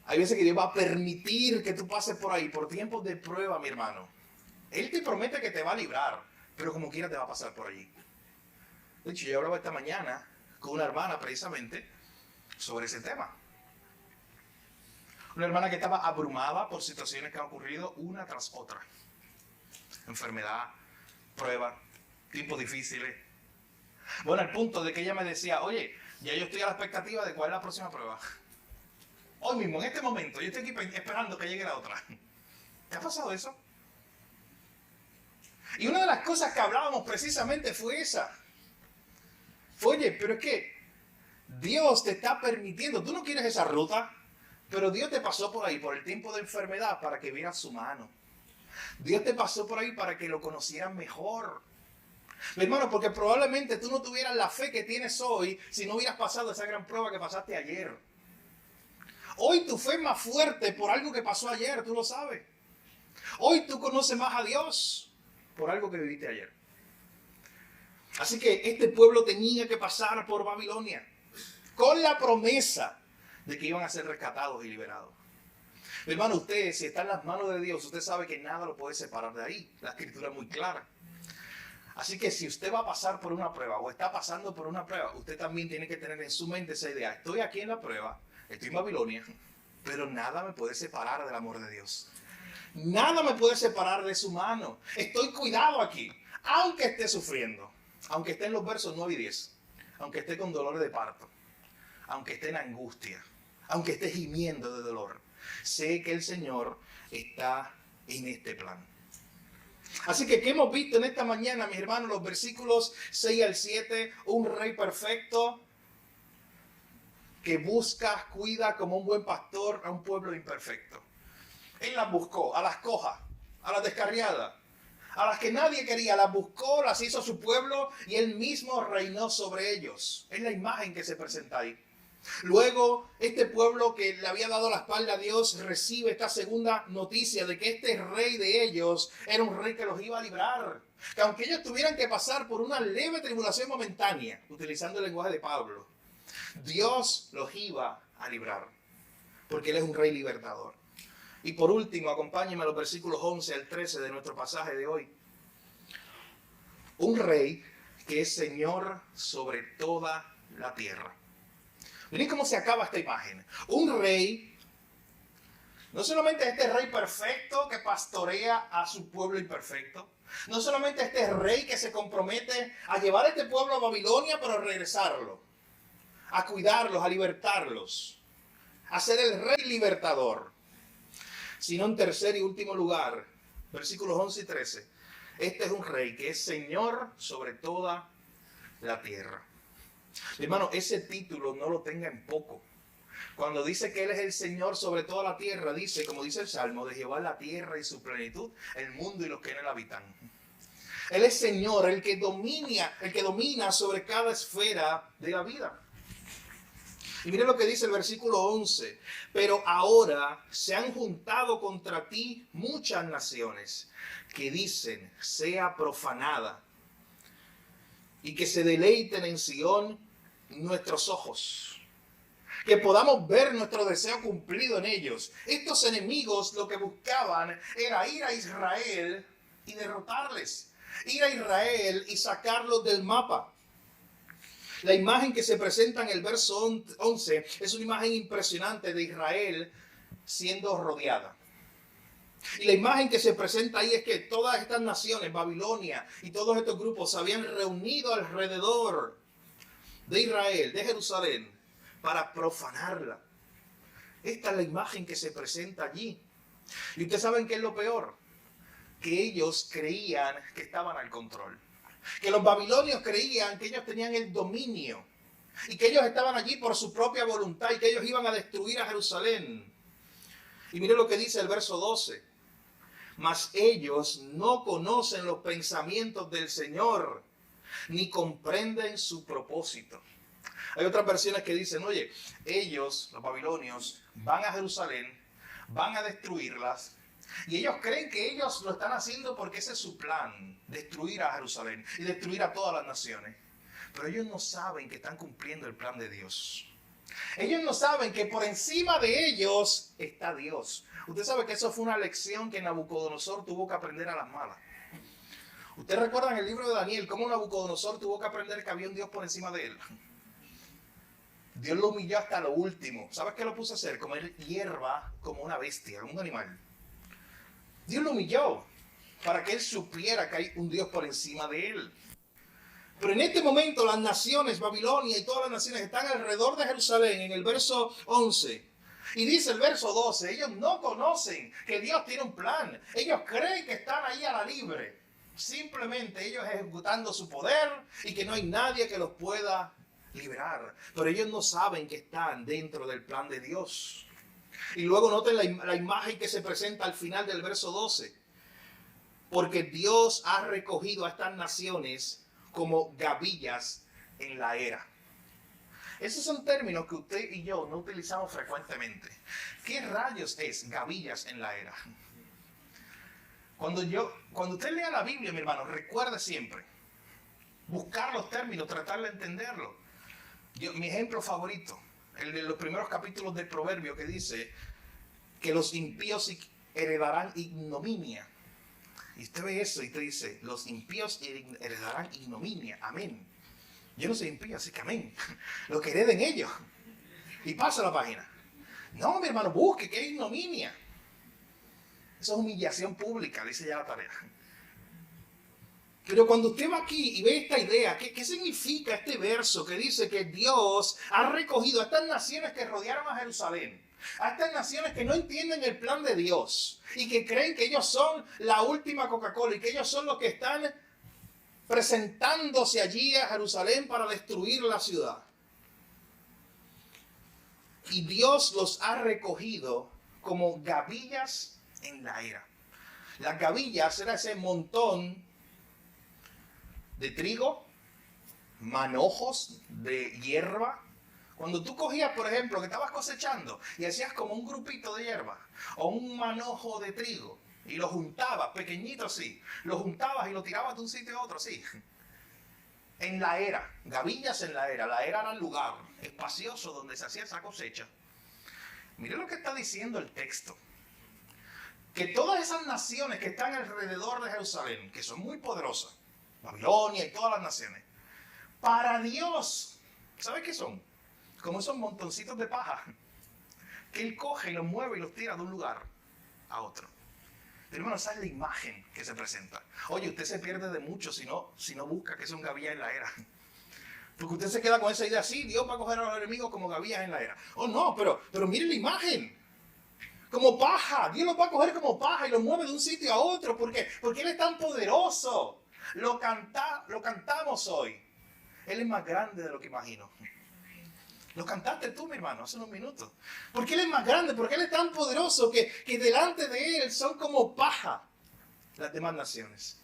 Hay veces que Dios va a permitir que tú pases por ahí, por tiempos de prueba, mi hermano. Él te promete que te va a librar, pero como quiera te va a pasar por allí. De hecho, yo hablaba esta mañana con una hermana precisamente sobre ese tema. Una hermana que estaba abrumada por situaciones que han ocurrido una tras otra. Enfermedad, prueba, tiempos difíciles. Bueno, al punto de que ella me decía, oye, ya yo estoy a la expectativa de cuál es la próxima prueba. Hoy mismo, en este momento, yo estoy aquí esperando que llegue la otra. ¿Te ha pasado eso? Y una de las cosas que hablábamos precisamente fue esa. Oye, pero es que Dios te está permitiendo, tú no quieres esa ruta, pero Dios te pasó por ahí, por el tiempo de enfermedad, para que vieras su mano. Dios te pasó por ahí para que lo conocieras mejor. Mi hermano, porque probablemente tú no tuvieras la fe que tienes hoy si no hubieras pasado esa gran prueba que pasaste ayer. Hoy tu fe es más fuerte por algo que pasó ayer, tú lo sabes. Hoy tú conoces más a Dios por algo que viviste ayer. Así que este pueblo tenía que pasar por Babilonia con la promesa de que iban a ser rescatados y liberados. Mi hermano, usted, si está en las manos de Dios, usted sabe que nada lo puede separar de ahí. La escritura es muy clara. Así que si usted va a pasar por una prueba o está pasando por una prueba, usted también tiene que tener en su mente esa idea. Estoy aquí en la prueba, estoy en Babilonia, pero nada me puede separar del amor de Dios. Nada me puede separar de su mano. Estoy cuidado aquí, aunque esté sufriendo, aunque esté en los versos 9 y 10, aunque esté con dolor de parto, aunque esté en angustia, aunque esté gimiendo de dolor. Sé que el Señor está en este plan. Así que, ¿qué hemos visto en esta mañana, mis hermanos? Los versículos 6 al 7, un rey perfecto que busca, cuida como un buen pastor a un pueblo imperfecto. Él las buscó, a las cojas, a las descarriadas, a las que nadie quería, las buscó, las hizo su pueblo y él mismo reinó sobre ellos. Es la imagen que se presenta ahí. Luego, este pueblo que le había dado la espalda a Dios recibe esta segunda noticia de que este rey de ellos era un rey que los iba a librar. Que aunque ellos tuvieran que pasar por una leve tribulación momentánea, utilizando el lenguaje de Pablo, Dios los iba a librar, porque Él es un rey libertador. Y por último, acompáñenme a los versículos 11 al 13 de nuestro pasaje de hoy. Un rey que es Señor sobre toda la tierra. Miren cómo se acaba esta imagen. Un rey, no solamente este rey perfecto que pastorea a su pueblo imperfecto, no solamente este rey que se compromete a llevar a este pueblo a Babilonia para regresarlo, a cuidarlos, a libertarlos, a ser el rey libertador, sino en tercer y último lugar, versículos 11 y 13, este es un rey que es Señor sobre toda la tierra. Mi hermano, ese título no lo tenga en poco. Cuando dice que Él es el Señor sobre toda la tierra, dice, como dice el Salmo, de Jehová la tierra y su plenitud, el mundo y los que en él habitan. Él es Señor, el que domina sobre cada esfera de la vida. Y mire lo que dice el versículo 11. Pero ahora se han juntado contra ti muchas naciones que dicen, sea profanada, y que se deleiten en Sión nuestros ojos, que podamos ver nuestro deseo cumplido en ellos. Estos enemigos lo que buscaban era ir a Israel y derrotarles, ir a Israel y sacarlos del mapa. La imagen que se presenta en el verso 11 es una imagen impresionante de Israel siendo rodeada. Y la imagen que se presenta ahí es que todas estas naciones, Babilonia y todos estos grupos, se habían reunido alrededor de Israel, de Jerusalén, para profanarla. Esta es la imagen que se presenta allí. Y ustedes saben qué es lo peor, que ellos creían que estaban al control. Que los babilonios creían que ellos tenían el dominio y que ellos estaban allí por su propia voluntad y que ellos iban a destruir a Jerusalén. Y mire lo que dice el verso 12. Mas ellos no conocen los pensamientos del Señor, ni comprenden su propósito. Hay otras versiones que dicen, oye, ellos, los babilonios, van a Jerusalén, van a destruirlas, y ellos creen que ellos lo están haciendo porque ese es su plan, destruir a Jerusalén y destruir a todas las naciones. Pero ellos no saben que están cumpliendo el plan de Dios. Ellos no saben que por encima de ellos está Dios. Usted sabe que eso fue una lección que Nabucodonosor tuvo que aprender a las malas. Usted recuerda en el libro de Daniel cómo Nabucodonosor tuvo que aprender que había un Dios por encima de él. Dios lo humilló hasta lo último. ¿Sabes qué lo puso a hacer? Comer hierba como una bestia, como un animal. Dios lo humilló para que él supiera que hay un Dios por encima de él. Pero en este momento las naciones, Babilonia y todas las naciones están alrededor de Jerusalén en el verso 11. Y dice el verso 12, ellos no conocen que Dios tiene un plan. Ellos creen que están ahí a la libre. Simplemente ellos ejecutando su poder y que no hay nadie que los pueda liberar. Pero ellos no saben que están dentro del plan de Dios. Y luego noten la imagen que se presenta al final del verso 12. Porque Dios ha recogido a estas naciones como gavillas en la era. Esos son términos que usted y yo no utilizamos frecuentemente. ¿Qué rayos es gavillas en la era? Cuando usted lea la Biblia, mi hermano, recuerde siempre buscar los términos, tratar de entenderlo. Mi ejemplo favorito, el de los primeros capítulos del Proverbio, que dice que los impíos heredarán ignominia. Y usted ve eso y te dice, los impíos heredarán ignominia. Amén. Yo no soy impío, así que amén. Lo que hereden ellos. Y pasa la página. No, mi hermano, busque, ¿qué es ignominia? Eso es humillación pública, dice ya la tarea. Pero cuando usted va aquí y ve esta idea, ¿qué significa este verso que dice que Dios ha recogido a estas naciones que rodearon a Jerusalén? A estas naciones que no entienden el plan de Dios y que creen que ellos son la última Coca-Cola y que ellos son los que están presentándose allí a Jerusalén para destruir la ciudad. Y Dios los ha recogido como gavillas en la era. Las gavillas era ese montón de trigo, manojos de hierba. Cuando tú cogías, por ejemplo, que estabas cosechando y hacías como un grupito de hierba o un manojo de trigo y lo juntabas, pequeñito así, lo juntabas y lo tirabas de un sitio a otro así. En la era, gavillas en la era era el lugar espacioso donde se hacía esa cosecha. Mire lo que está diciendo el texto. Que todas esas naciones que están alrededor de Jerusalén, que son muy poderosas, Babilonia y todas las naciones, para Dios, ¿sabe qué son? Como esos montoncitos de paja que Él coge y los mueve y los tira de un lugar a otro. Pero hermano, esa es la imagen que se presenta. Oye, usted se pierde de mucho si no busca que es un gavilla en la era. Porque usted se queda con esa idea, sí, Dios va a coger a los enemigos como gavillas en la era. Oh no, pero mire la imagen. Como paja, Dios los va a coger como paja y los mueve de un sitio a otro. Porque Él es tan poderoso. Lo cantamos hoy. Él es más grande de lo que imagino. Lo cantaste tú, mi hermano, hace unos minutos. Porque Él es más grande, porque Él es tan poderoso que delante de Él son como paja las demás naciones.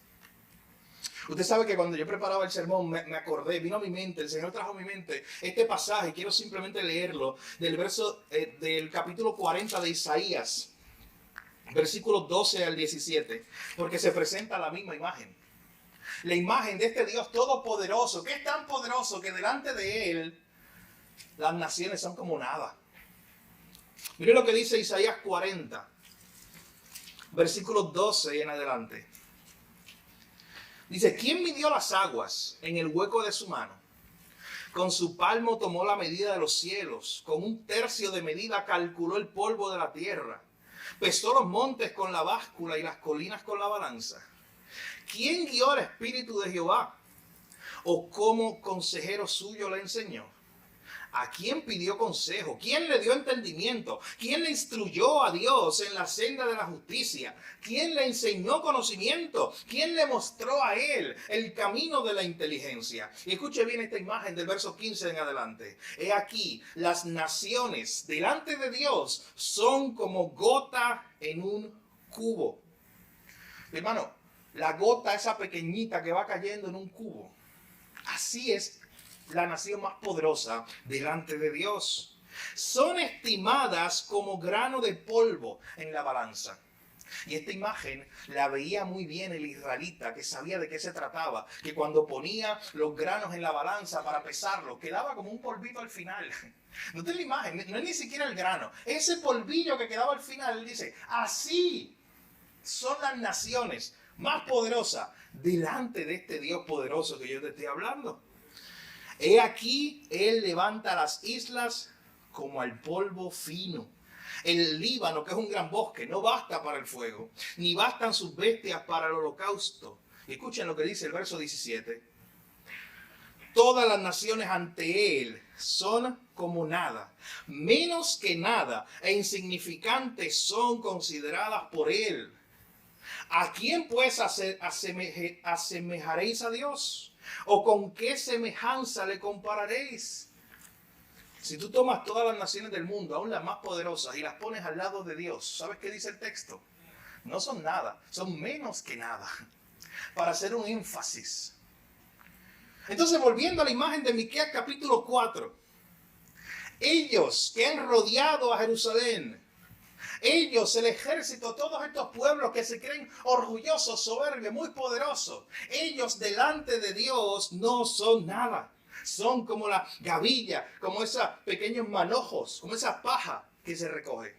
Usted sabe que cuando yo preparaba el sermón me acordé, vino a mi mente, el Señor trajo a mi mente este pasaje, quiero simplemente leerlo, del capítulo 40 de Isaías, versículos 12 al 17, porque se presenta la misma imagen. La imagen de este Dios todopoderoso, que es tan poderoso que delante de Él las naciones son como nada. Mire lo que dice Isaías 40, versículos 12 en adelante. Dice, ¿quién midió las aguas en el hueco de su mano? Con su palmo tomó la medida de los cielos, con un tercio de medida calculó el polvo de la tierra, pesó los montes con la báscula y las colinas con la balanza. ¿Quién guió el espíritu de Jehová? ¿O cómo consejero suyo le enseñó? ¿A quién pidió consejo? ¿Quién le dio entendimiento? ¿Quién le instruyó a Dios en la senda de la justicia? ¿Quién le enseñó conocimiento? ¿Quién le mostró a él el camino de la inteligencia? Y escuche bien esta imagen del verso 15 en adelante. He aquí, las naciones delante de Dios son como gota en un cubo. Mi hermano, la gota esa pequeñita que va cayendo en un cubo. Así es la nación más poderosa delante de Dios. Son estimadas como grano de polvo en la balanza. Y esta imagen la veía muy bien el israelita, que sabía de qué se trataba, que cuando ponía los granos en la balanza para pesarlos, quedaba como un polvito al final. No te la imagen, no es ni siquiera el grano, ese polvillo que quedaba al final. Él dice, así son las naciones más poderosas delante de este Dios poderoso que yo te estoy hablando. He aquí, él levanta las islas como al polvo fino. El Líbano, que es un gran bosque, no basta para el fuego, ni bastan sus bestias para el holocausto. Y escuchen lo que dice el verso 17. Todas las naciones ante él son como nada, menos que nada, e insignificantes son consideradas por él. ¿A quién pues asemejaréis a Dios? ¿O con qué semejanza le compararéis? Si tú tomas todas las naciones del mundo, aún las más poderosas, y las pones al lado de Dios, ¿sabes qué dice el texto? No son nada, son menos que nada. Para hacer un énfasis. Entonces, volviendo a la imagen de Miqueas capítulo 4. Ellos que han rodeado a Jerusalén, ellos, el ejército, todos estos pueblos que se creen orgullosos, soberbios, muy poderosos, ellos delante de Dios no son nada. Son como la gavilla, como esos pequeños manojos, como esa paja que se recoge.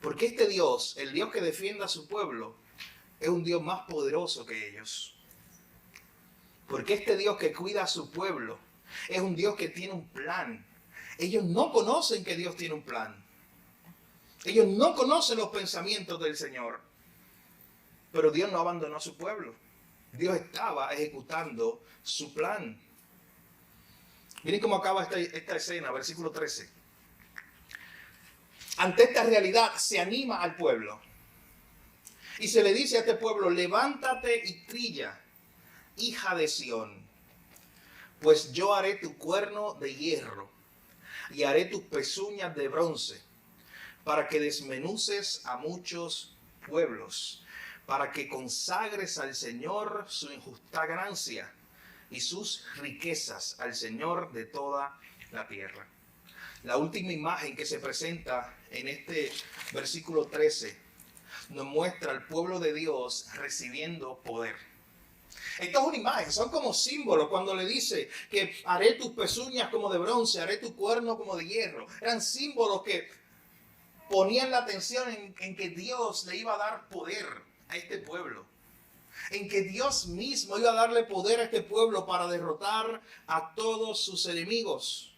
Porque este Dios, el Dios que defiende a su pueblo, es un Dios más poderoso que ellos. Porque este Dios que cuida a su pueblo es un Dios que tiene un plan. Ellos no conocen que Dios tiene un plan. Ellos no conocen los pensamientos del Señor. Pero Dios no abandonó a su pueblo. Dios estaba ejecutando su plan. Miren cómo acaba esta escena, versículo 13. Ante esta realidad se anima al pueblo. Y se le dice a este pueblo, levántate y trilla, hija de Sión. Pues yo haré tu cuerno de hierro y haré tus pezuñas de bronce, para que desmenuces a muchos pueblos, para que consagres al Señor su injusta ganancia y sus riquezas al Señor de toda la tierra. La última imagen que se presenta en este versículo 13 nos muestra al pueblo de Dios recibiendo poder. Esto es una imagen, son como símbolos cuando le dice que haré tus pezuñas como de bronce, haré tu cuerno como de hierro. Eran símbolos que ponían la atención en que Dios le iba a dar poder a este pueblo. En que Dios mismo iba a darle poder a este pueblo para derrotar a todos sus enemigos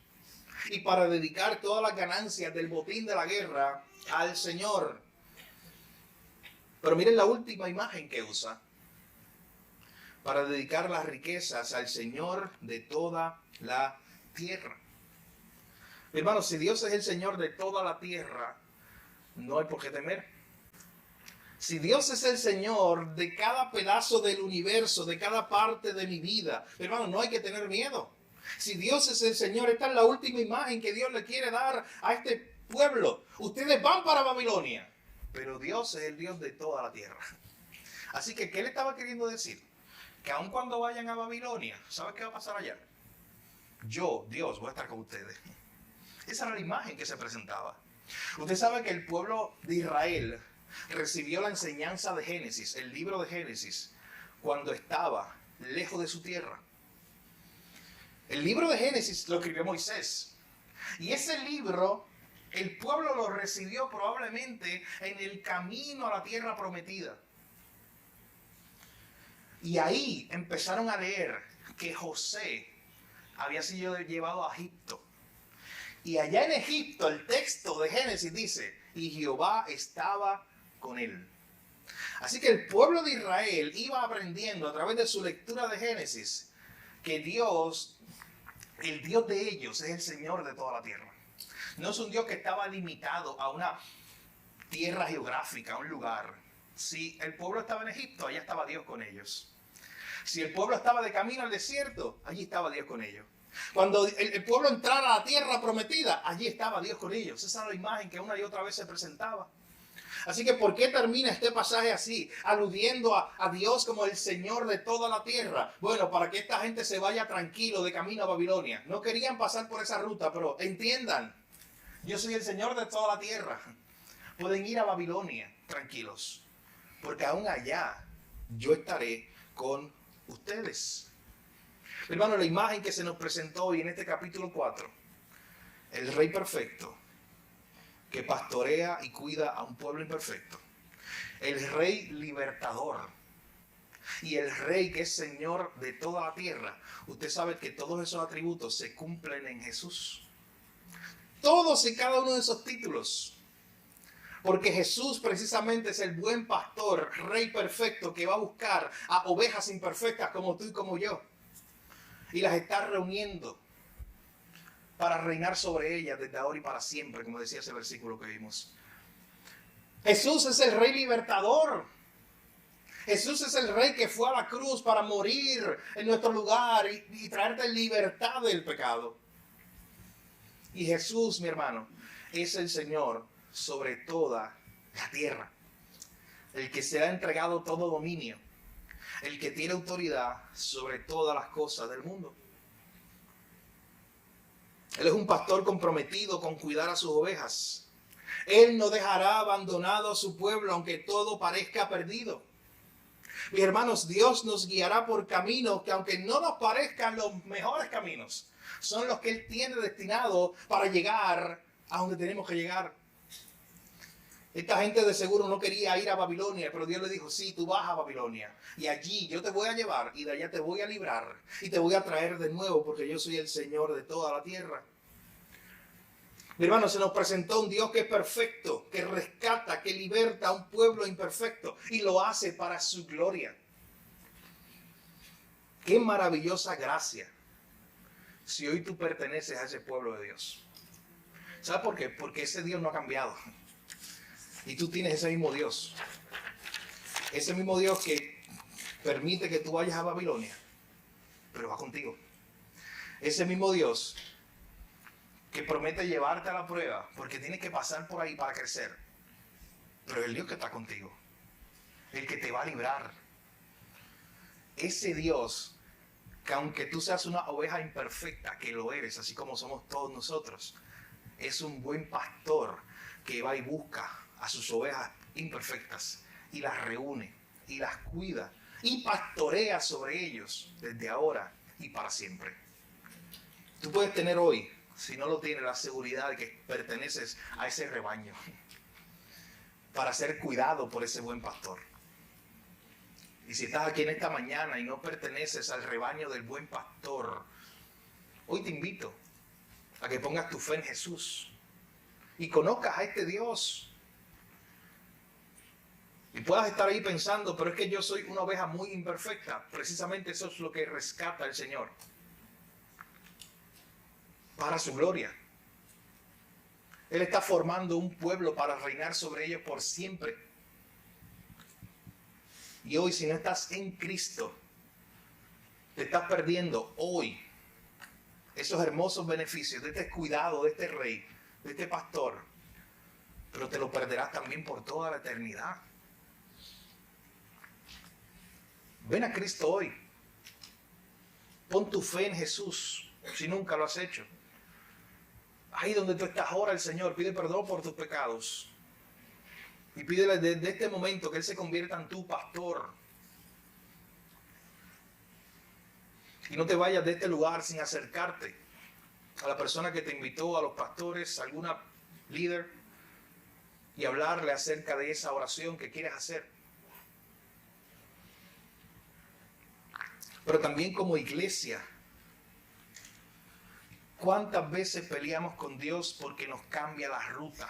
y para dedicar todas las ganancias del botín de la guerra al Señor. Pero miren la última imagen que usa: para dedicar las riquezas al Señor de toda la tierra. Hermanos, si Dios es el Señor de toda la tierra, no hay por qué temer. Si Dios es el Señor de cada pedazo del universo, de cada parte de mi vida, hermano, no hay que tener miedo. Si Dios es el Señor, esta es la última imagen que Dios le quiere dar a este pueblo. Ustedes van para Babilonia, pero Dios es el Dios de toda la tierra. Así que, ¿qué le estaba queriendo decir? Que aun cuando vayan a Babilonia, ¿sabes qué va a pasar allá? Yo, Dios, voy a estar con ustedes. Esa era la imagen que se presentaba. Usted sabe que el pueblo de Israel recibió la enseñanza de Génesis, el libro de Génesis, cuando estaba lejos de su tierra. El libro de Génesis lo escribió Moisés. Y ese libro, el pueblo lo recibió probablemente en el camino a la tierra prometida. Y ahí empezaron a leer que José había sido llevado a Egipto. Y allá en Egipto el texto de Génesis dice, y Jehová estaba con él. Así que el pueblo de Israel iba aprendiendo a través de su lectura de Génesis que Dios el Dios de ellos es el Señor de toda la tierra. No es un Dios que estaba limitado a una tierra geográfica, a un lugar. Si el pueblo estaba en Egipto, allá estaba Dios con ellos. Si el pueblo estaba de camino al desierto, allí estaba Dios con ellos. Cuando el pueblo entrara a la tierra prometida, allí estaba Dios con ellos. Esa era la imagen que una y otra vez se presentaba. Así que, ¿por qué termina este pasaje así? Aludiendo a Dios como el Señor de toda la tierra. Bueno, para que esta gente se vaya tranquilo de camino a Babilonia. No querían pasar por esa ruta, pero entiendan, yo soy el Señor de toda la tierra. Pueden ir a Babilonia tranquilos, porque aún allá yo estaré con ustedes. Hermano, la imagen que se nos presentó hoy en este capítulo 4, el Rey perfecto, que pastorea y cuida a un pueblo imperfecto. El Rey libertador. Y el Rey que es Señor de toda la tierra. Usted sabe que todos esos atributos se cumplen en Jesús. Todos y cada uno de esos títulos. Porque Jesús precisamente es el buen pastor, Rey perfecto, que va a buscar a ovejas imperfectas como tú y como yo. Y las está reuniendo para reinar sobre ellas desde ahora y para siempre, como decía ese versículo que vimos. Jesús es el Rey libertador. Jesús es el Rey que fue a la cruz para morir en nuestro lugar y traerte libertad del pecado. Y Jesús, mi hermano, es el Señor sobre toda la tierra. El que se ha entregado todo dominio. El que tiene autoridad sobre todas las cosas del mundo. Él es un pastor comprometido con cuidar a sus ovejas. Él no dejará abandonado a su pueblo aunque todo parezca perdido. Mis hermanos, Dios nos guiará por caminos que aunque no nos parezcan los mejores caminos, son los que Él tiene destinado para llegar a donde tenemos que llegar. Esta gente de seguro no quería ir a Babilonia, pero Dios le dijo, sí, tú vas a Babilonia. Y allí yo te voy a llevar y de allá te voy a librar. Y te voy a traer de nuevo porque yo soy el Señor de toda la tierra. Mi hermano, se nos presentó un Dios que es perfecto, que rescata, que liberta a un pueblo imperfecto. Y lo hace para su gloria. Qué maravillosa gracia si hoy tú perteneces a ese pueblo de Dios. ¿Sabes por qué? Porque ese Dios no ha cambiado. Y tú tienes ese mismo Dios. Ese mismo Dios que permite que tú vayas a Babilonia, pero va contigo. Ese mismo Dios que promete llevarte a la prueba, porque tienes que pasar por ahí para crecer. Pero es el Dios que está contigo. El que te va a librar. Ese Dios que aunque tú seas una oveja imperfecta, que lo eres, así como somos todos nosotros, es un buen pastor que va y busca a sus ovejas imperfectas y las reúne y las cuida y pastorea sobre ellos desde ahora y para siempre. Tú puedes tener hoy, si no lo tienes, la seguridad de que perteneces a ese rebaño para ser cuidado por ese buen pastor. Y si estás aquí en esta mañana y no perteneces al rebaño del buen pastor, hoy te invito a que pongas tu fe en Jesús y conozcas a este Dios. Y puedas estar ahí pensando, pero es que yo soy una oveja muy imperfecta. Precisamente eso es lo que rescata el Señor. Para su gloria. Él está formando un pueblo para reinar sobre ellos por siempre. Y hoy, si no estás en Cristo, te estás perdiendo hoy esos hermosos beneficios de este cuidado, de este rey, de este pastor. Pero te lo perderás también por toda la eternidad. Ven a Cristo hoy. Pon tu fe en Jesús, si nunca lo has hecho. Ahí donde tú estás, ora al Señor, pide perdón por tus pecados. Y pídele desde este momento que Él se convierta en tu pastor. Y no te vayas de este lugar sin acercarte a la persona que te invitó, a los pastores, a alguna líder, y hablarle acerca de esa oración que quieres hacer. Pero también como iglesia, ¿cuántas veces peleamos con Dios porque nos cambia la ruta?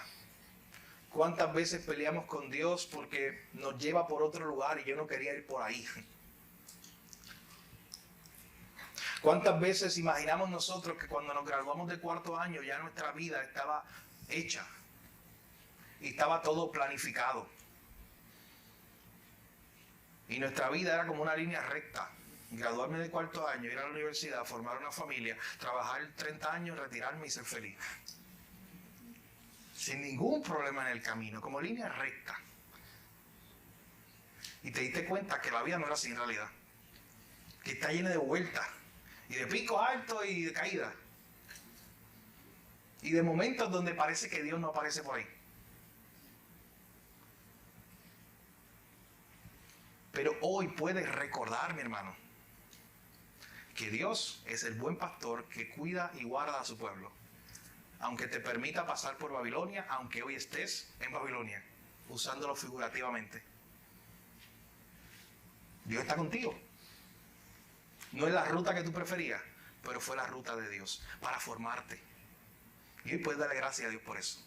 ¿Cuántas veces peleamos con Dios porque nos lleva por otro lugar y yo no quería ir por ahí? ¿Cuántas veces imaginamos nosotros que cuando nos graduamos de cuarto año ya nuestra vida estaba hecha y estaba todo planificado? Y nuestra vida era como una línea recta. Graduarme de cuarto año, ir a la universidad, formar una familia, trabajar 30 años, retirarme y ser feliz. Sin ningún problema en el camino, como línea recta. Y te diste cuenta que la vida no era así en realidad. Que está llena de vueltas. Y de picos altos y de caídas. Y de momentos donde parece que Dios no aparece por ahí. Pero hoy puedes recordar, mi hermano, que Dios es el buen pastor que cuida y guarda a su pueblo. Aunque te permita pasar por Babilonia, aunque hoy estés en Babilonia, usándolo figurativamente. Dios está contigo. No es la ruta que tú preferías, pero fue la ruta de Dios para formarte. Y hoy puedes darle gracias a Dios por eso.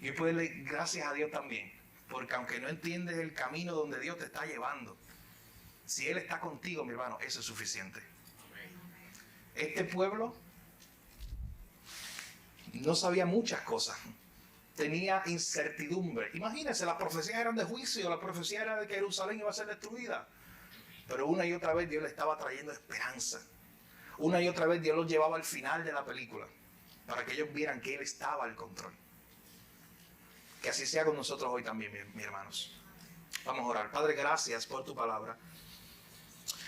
Y hoy puedes darle gracias a Dios también, porque aunque no entiendes el camino donde Dios te está llevando, si Él está contigo, mi hermano, eso es suficiente. Este pueblo no sabía muchas cosas. Tenía incertidumbre. Imagínense, las profecías eran de juicio, la profecía era de que Jerusalén iba a ser destruida. Pero una y otra vez Dios le estaba trayendo esperanza. Una y otra vez Dios los llevaba al final de la película, para que ellos vieran que Él estaba al control. Que así sea con nosotros hoy también, mis hermanos. Vamos a orar. Padre, gracias por tu palabra.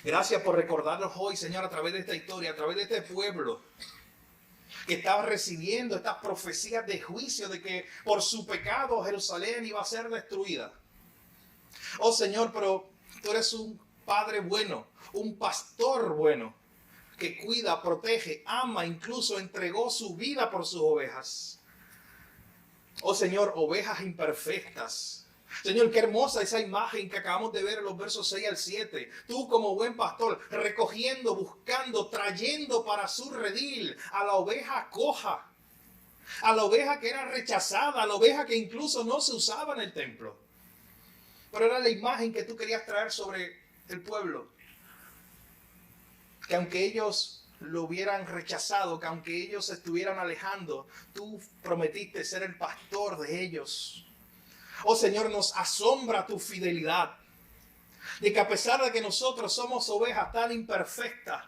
Gracias por recordarnos hoy, Señor, a través de esta historia, a través de este pueblo que estaba recibiendo estas profecías de juicio de que por su pecado Jerusalén iba a ser destruida. Oh Señor, pero tú eres un Padre bueno, un pastor bueno, que cuida, protege, ama, incluso entregó su vida por sus ovejas. Oh Señor, ovejas imperfectas. Señor, qué hermosa esa imagen que acabamos de ver en los versos 6 al 7. Tú como buen pastor, recogiendo, buscando, trayendo para su redil a la oveja coja, a la oveja que era rechazada, a la oveja que incluso no se usaba en el templo. Pero era la imagen que tú querías traer sobre el pueblo. Que aunque ellos lo hubieran rechazado, que aunque ellos se estuvieran alejando, tú prometiste ser el pastor de ellos. Oh Señor, nos asombra tu fidelidad. De que a pesar de que nosotros somos ovejas tan imperfectas,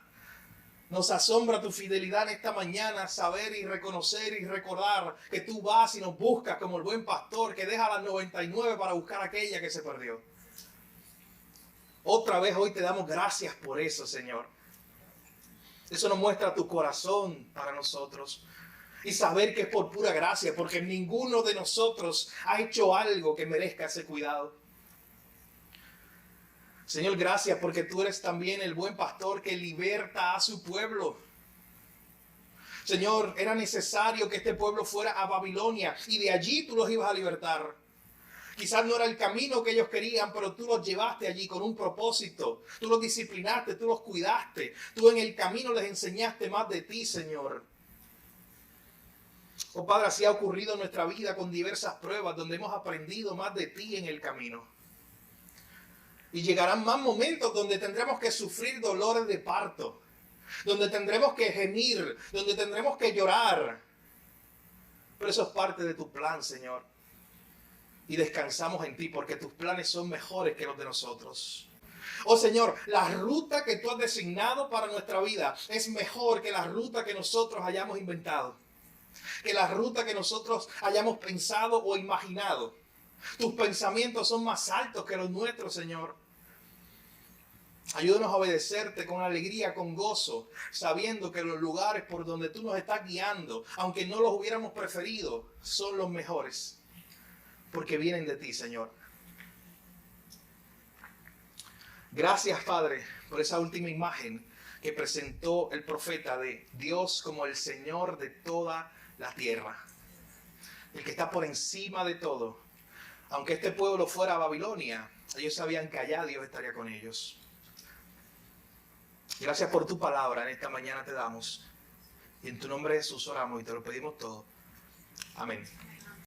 nos asombra tu fidelidad en esta mañana, saber y reconocer y recordar que tú vas y nos buscas como el buen pastor que deja las 99 para buscar aquella que se perdió. Otra vez hoy te damos gracias por eso, Señor. Eso nos muestra tu corazón para nosotros. Y saber que es por pura gracia, porque ninguno de nosotros ha hecho algo que merezca ese cuidado. Señor, gracias porque tú eres también el buen pastor que liberta a su pueblo. Señor, era necesario que este pueblo fuera a Babilonia y de allí tú los ibas a libertar. Quizás no era el camino que ellos querían, pero tú los llevaste allí con un propósito. Tú los disciplinaste, tú los cuidaste. Tú en el camino les enseñaste más de ti, Señor. Oh Padre, así ha ocurrido en nuestra vida con diversas pruebas donde hemos aprendido más de ti en el camino. Y llegarán más momentos donde tendremos que sufrir dolores de parto, donde tendremos que gemir, donde tendremos que llorar. Pero eso es parte de tu plan, Señor. Y descansamos en ti porque tus planes son mejores que los de nosotros. Oh Señor, la ruta que tú has designado para nuestra vida es mejor que la ruta que nosotros hayamos inventado, que la ruta que nosotros hayamos pensado o imaginado. Tus pensamientos son más altos que los nuestros, Señor. Ayúdanos a obedecerte con alegría, con gozo, sabiendo que los lugares por donde tú nos estás guiando, aunque no los hubiéramos preferido, son los mejores, porque vienen de ti, Señor. Gracias, Padre, por esa última imagen que presentó el profeta de Dios como el Señor de toda la tierra, el que está por encima de todo. Aunque este pueblo fuera a Babilonia, ellos sabían que allá Dios estaría con ellos. Gracias por tu palabra, en esta mañana te damos. Y en tu nombre Jesús oramos y te lo pedimos todo. Amén.